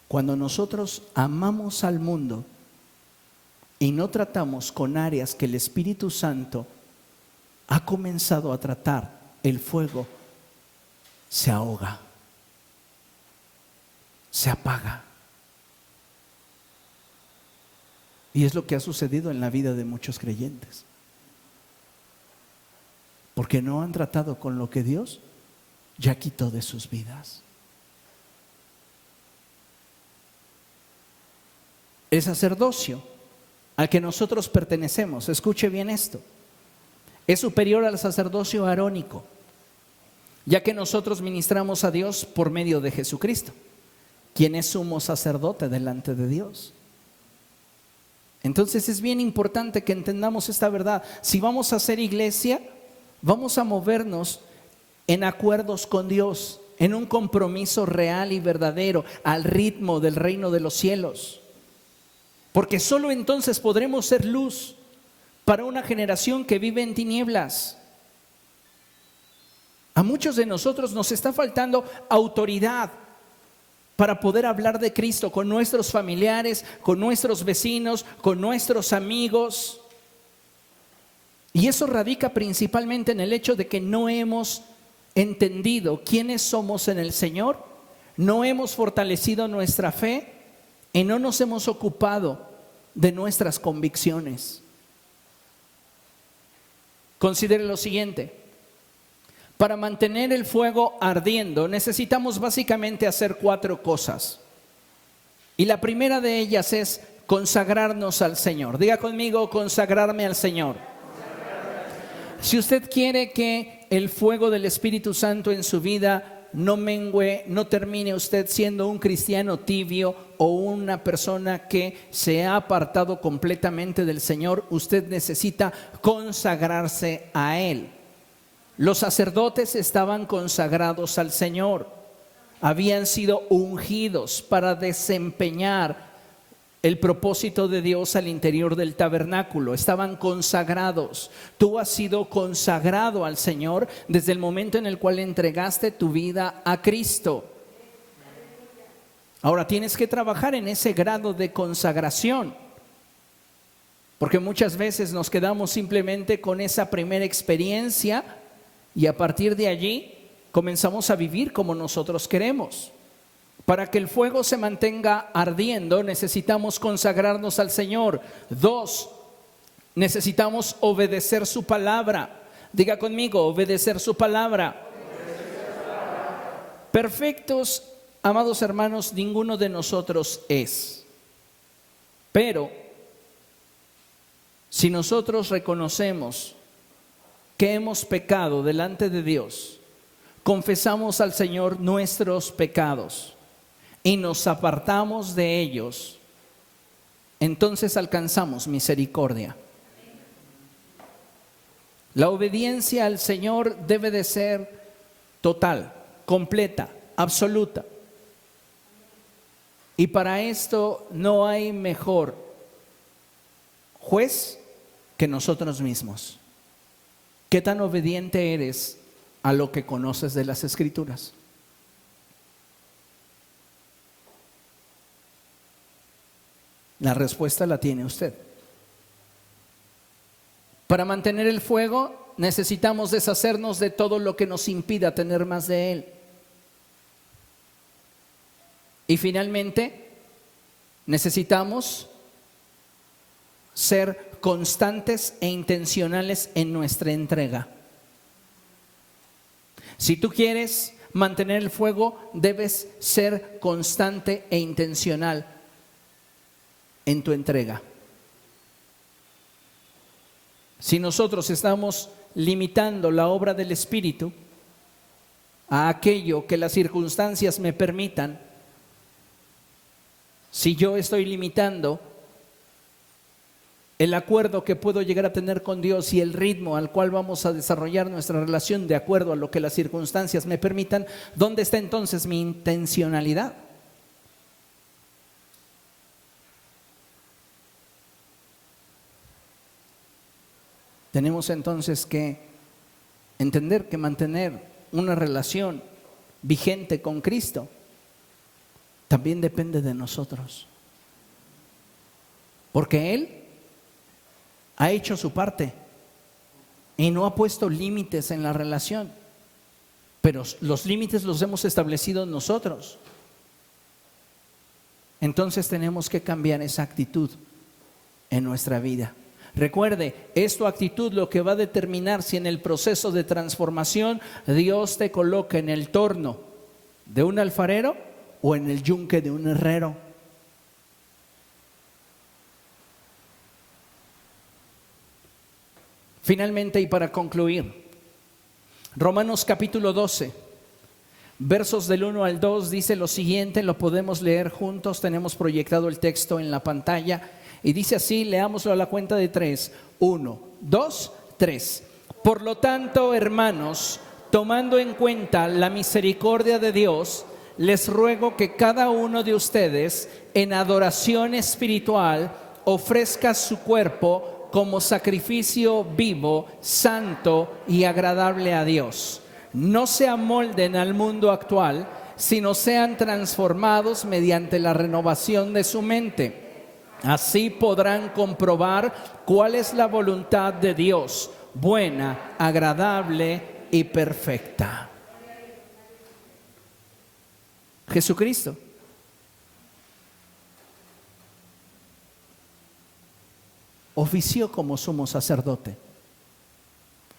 Cuando nosotros amamos al mundo y no tratamos con áreas que el Espíritu Santo ha comenzado a tratar, el fuego se ahoga, se apaga. Y es lo que ha sucedido en la vida de muchos creyentes, porque no han tratado con lo que Dios ya quitó de sus vidas. El sacerdocio al que nosotros pertenecemos, escuche bien esto, es superior al sacerdocio arónico, ya que nosotros ministramos a Dios por medio de Jesucristo, quien es sumo sacerdote delante de Dios. Entonces es bien importante que entendamos esta verdad. Si vamos a hacer iglesia, vamos a movernos en acuerdos con Dios, en un compromiso real y verdadero, al ritmo del reino de los cielos. Porque solo entonces podremos ser luz para una generación que vive en tinieblas. A muchos de nosotros nos está faltando autoridad para poder hablar de Cristo con nuestros familiares, con nuestros vecinos, con nuestros amigos. Y eso radica principalmente en el hecho de que no hemos entendido quiénes somos en el Señor, no hemos fortalecido nuestra fe y no nos hemos ocupado de nuestras convicciones. Considere lo siguiente: para mantener el fuego ardiendo necesitamos básicamente hacer 4 cosas. Y la primera de ellas es consagrarnos al Señor. Diga conmigo: consagrarme al Señor. Si usted quiere que el fuego del Espíritu Santo en su vida no mengüe, no termine usted siendo un cristiano tibio o una persona que se ha apartado completamente del Señor, usted necesita consagrarse a Él. Los sacerdotes estaban consagrados al Señor, habían sido ungidos para desempeñar el propósito de Dios al interior del tabernáculo, estaban consagrados. Tú has sido consagrado al Señor desde el momento en el cual entregaste tu vida a Cristo. Ahora tienes que trabajar en ese grado de consagración, porque muchas veces nos quedamos simplemente con esa primera experiencia y a partir de allí comenzamos a vivir como nosotros queremos. Para que el fuego se mantenga ardiendo, necesitamos consagrarnos al Señor. 2, necesitamos obedecer su palabra. Diga conmigo: obedecer su palabra. Perfectos, amados hermanos, ninguno de nosotros es. Pero si nosotros reconocemos que hemos pecado delante de Dios, confesamos al Señor nuestros pecados y nos apartamos de ellos, entonces alcanzamos misericordia. La obediencia al Señor debe de ser total, completa, absoluta. Y para esto no hay mejor juez que nosotros mismos. ¿Qué tan obediente eres a lo que conoces de las Escrituras? La respuesta la tiene usted. Para mantener el fuego necesitamos deshacernos de todo lo que nos impida tener más de Él. Y finalmente, necesitamos ser constantes e intencionales en nuestra entrega. Si tú quieres mantener el fuego, debes ser constante e intencional en tu entrega. Si nosotros estamos limitando la obra del Espíritu, a aquello que las circunstancias me permitan, si yo estoy limitando el acuerdo que puedo llegar a tener con Dios y el ritmo al cual vamos a desarrollar nuestra relación de acuerdo a lo que las circunstancias me permitan, ¿dónde está entonces mi intencionalidad? Tenemos entonces que entender que mantener una relación vigente con Cristo también depende de nosotros, porque Él ha hecho su parte y no ha puesto límites en la relación, pero los límites los hemos establecido nosotros. Entonces tenemos que cambiar esa actitud en nuestra vida. Recuerde, es tu actitud lo que va a determinar si en el proceso de transformación Dios te coloca en el torno de un alfarero o en el yunque de un herrero. Finalmente, y para concluir, Romanos capítulo 12, versos del 1 al 2 dice lo siguiente, lo podemos leer juntos, tenemos proyectado el texto en la pantalla y dice así, leámoslo a la cuenta de 3, 1, 2, 3. Por lo tanto, hermanos, tomando en cuenta la misericordia de Dios, les ruego que cada uno de ustedes en adoración espiritual ofrezca su cuerpo como sacrificio vivo, santo y agradable a Dios. No se amolden al mundo actual, sino sean transformados mediante la renovación de su mente. Así podrán comprobar cuál es la voluntad de Dios, buena, agradable y perfecta. Jesucristo ofició como sumo sacerdote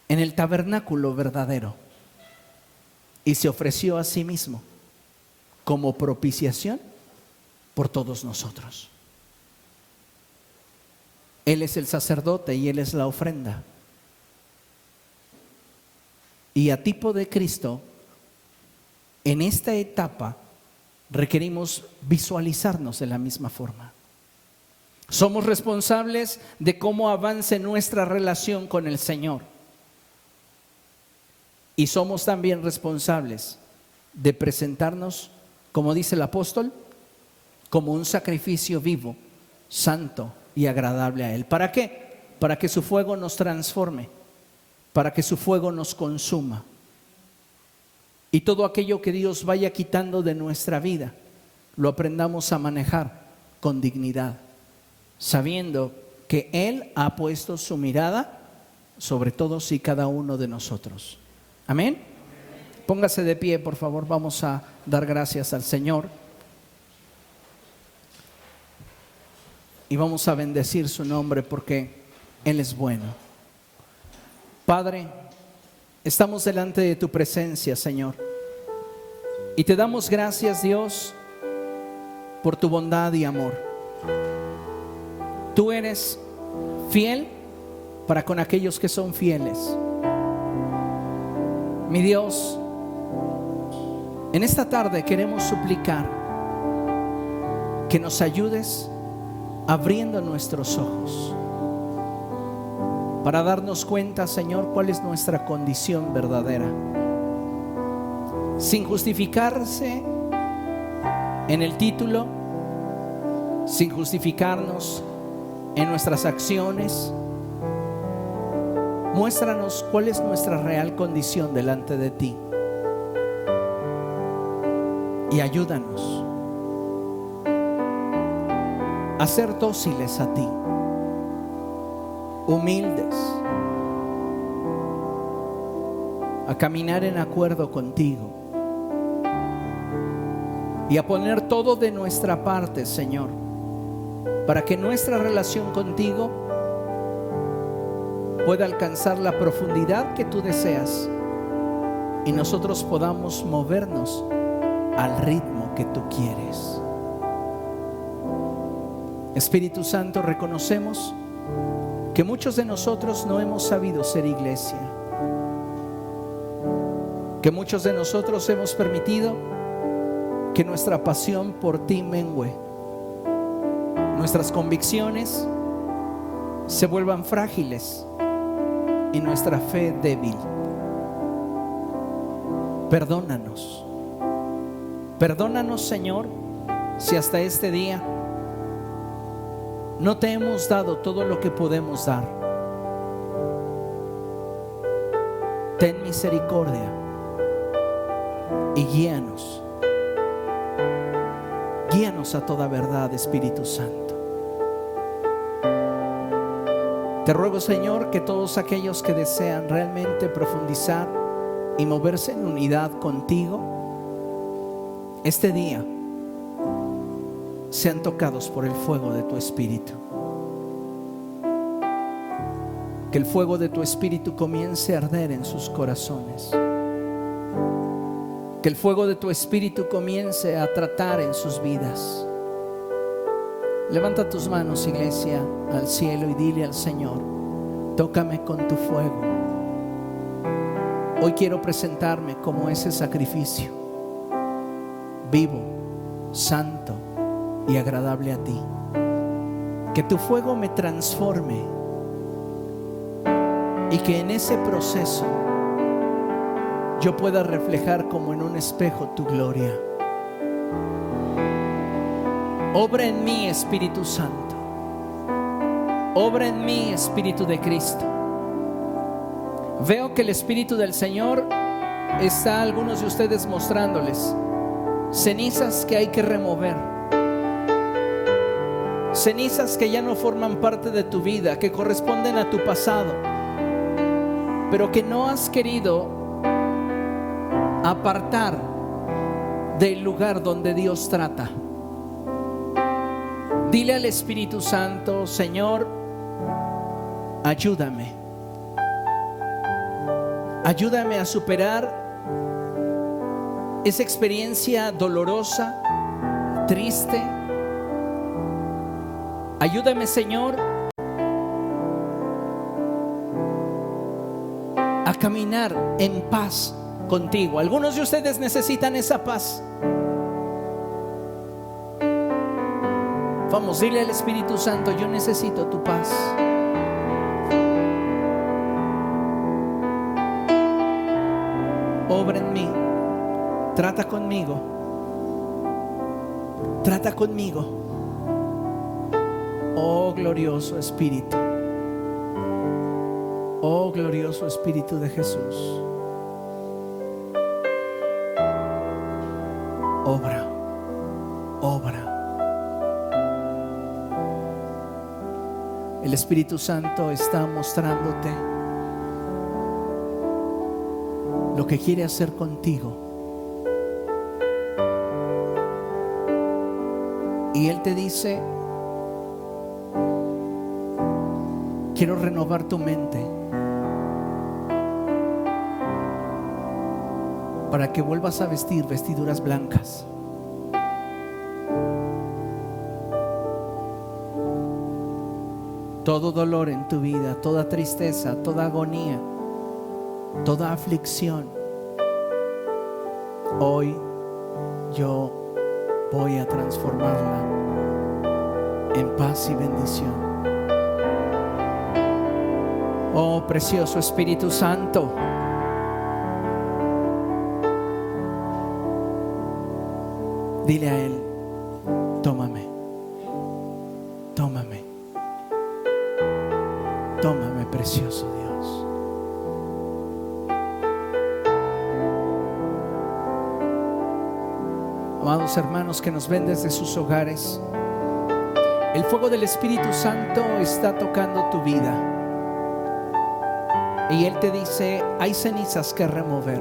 en el tabernáculo verdadero y se ofreció a sí mismo como propiciación por todos nosotros. Él es el sacerdote y Él es la ofrenda. Y a tipo de Cristo, en esta etapa requerimos visualizarnos de la misma forma. Somos responsables de cómo avance nuestra relación con el Señor. Y somos también responsables de presentarnos, como dice el apóstol, como un sacrificio vivo, santo y agradable a Él. ¿Para qué? Para que su fuego nos transforme, para que su fuego nos consuma. Y todo aquello que Dios vaya quitando de nuestra vida, lo aprendamos a manejar con dignidad, sabiendo que Él ha puesto su mirada sobre todos y cada uno de nosotros. Amén. Póngase de pie, por favor, vamos a dar gracias al Señor. Y vamos a bendecir su nombre porque Él es bueno. Padre, estamos delante de tu presencia, Señor. Y te damos gracias, Dios, por tu bondad y amor. Tú eres fiel para con aquellos que son fieles. Mi Dios, en esta tarde queremos suplicar que nos ayudes abriendo nuestros ojos para darnos cuenta, Señor, cuál es nuestra condición verdadera, sin justificarse en el título, sin justificarnos en nuestras acciones. Muéstranos cuál es nuestra real condición delante de ti y ayúdanos a ser dóciles a ti, humildes, a caminar en acuerdo contigo y a poner todo de nuestra parte, Señor, para que nuestra relación contigo pueda alcanzar la profundidad que tú deseas y nosotros podamos movernos al ritmo que tú quieres. Espíritu Santo, reconocemos que muchos de nosotros no hemos sabido ser iglesia. que muchos de nosotros hemos permitido que nuestra pasión por ti mengue, nuestras convicciones se vuelvan frágiles y nuestra fe débil. Perdónanos. Perdónanos, Señor, si hasta este día no te hemos dado todo lo que podemos dar. Ten misericordia y guíanos. Guíanos a toda verdad, Espíritu Santo. Te ruego, Señor, que todos aquellos que desean realmente profundizar y moverse en unidad contigo, este día sean tocados por el fuego de tu Espíritu. Que el fuego de tu Espíritu comience a arder en sus corazones. Que el fuego de tu Espíritu comience a tratar en sus vidas. Levanta tus manos, iglesia, al cielo y dile al Señor: tócame con tu fuego. Hoy quiero presentarme como ese sacrificio vivo, santo y agradable a ti. Que tu fuego me transforme y que en ese proceso yo pueda reflejar como en un espejo tu gloria. Obra en mí, Espíritu Santo. Obra en mí, Espíritu de Cristo. Veo que el Espíritu del Señor está a algunos de ustedes mostrándoles cenizas que hay que remover. Cenizas que ya no forman parte de tu vida, que corresponden a tu pasado, pero que no has querido apartar del lugar donde Dios trata. Dile al Espíritu Santo: Señor, ayúdame. Ayúdame a superar esa experiencia dolorosa, triste. Ayúdame, Señor, a caminar en paz contigo. Algunos de ustedes necesitan esa paz. Vamos, dile al Espíritu Santo: yo necesito tu paz. Obra en mí. Trata conmigo. Trata conmigo. Oh glorioso Espíritu. Oh glorioso Espíritu de Jesús. Obra. Obra. El Espíritu Santo está mostrándote lo que quiere hacer contigo. Y Él te dice: quiero renovar tu mente para que vuelvas a vestir vestiduras blancas. Todo dolor en tu vida, toda tristeza, toda agonía, toda aflicción, hoy yo voy a transformarla en paz y bendición. Oh precioso Espíritu Santo, dile a Él: tómame, tómame, tómame, precioso Dios. Amados hermanos que nos ven desde sus hogares, el fuego del Espíritu Santo está tocando tu vida. Y Él te dice: hay cenizas que remover.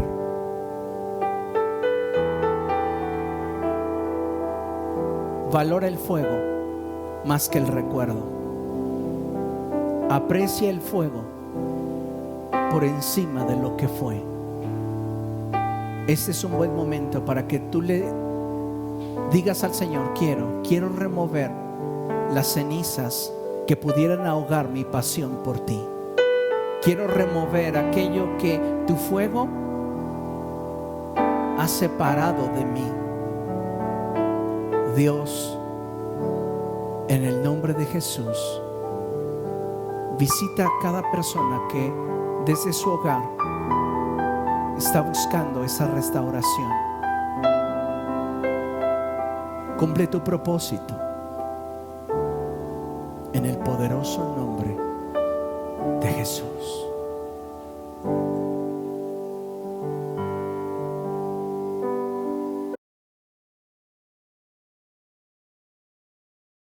Valora el fuego más que el recuerdo. Aprecia el fuego por encima de lo que fue. Este es un buen momento para que tú le digas al Señor: quiero remover las cenizas que pudieran ahogar mi pasión por ti. Quiero remover aquello que tu fuego ha separado de mí. Dios, en el nombre de Jesús, visita a cada persona que desde su hogar está buscando esa restauración. Cumple tu propósito en el poderoso nombre de Jesús.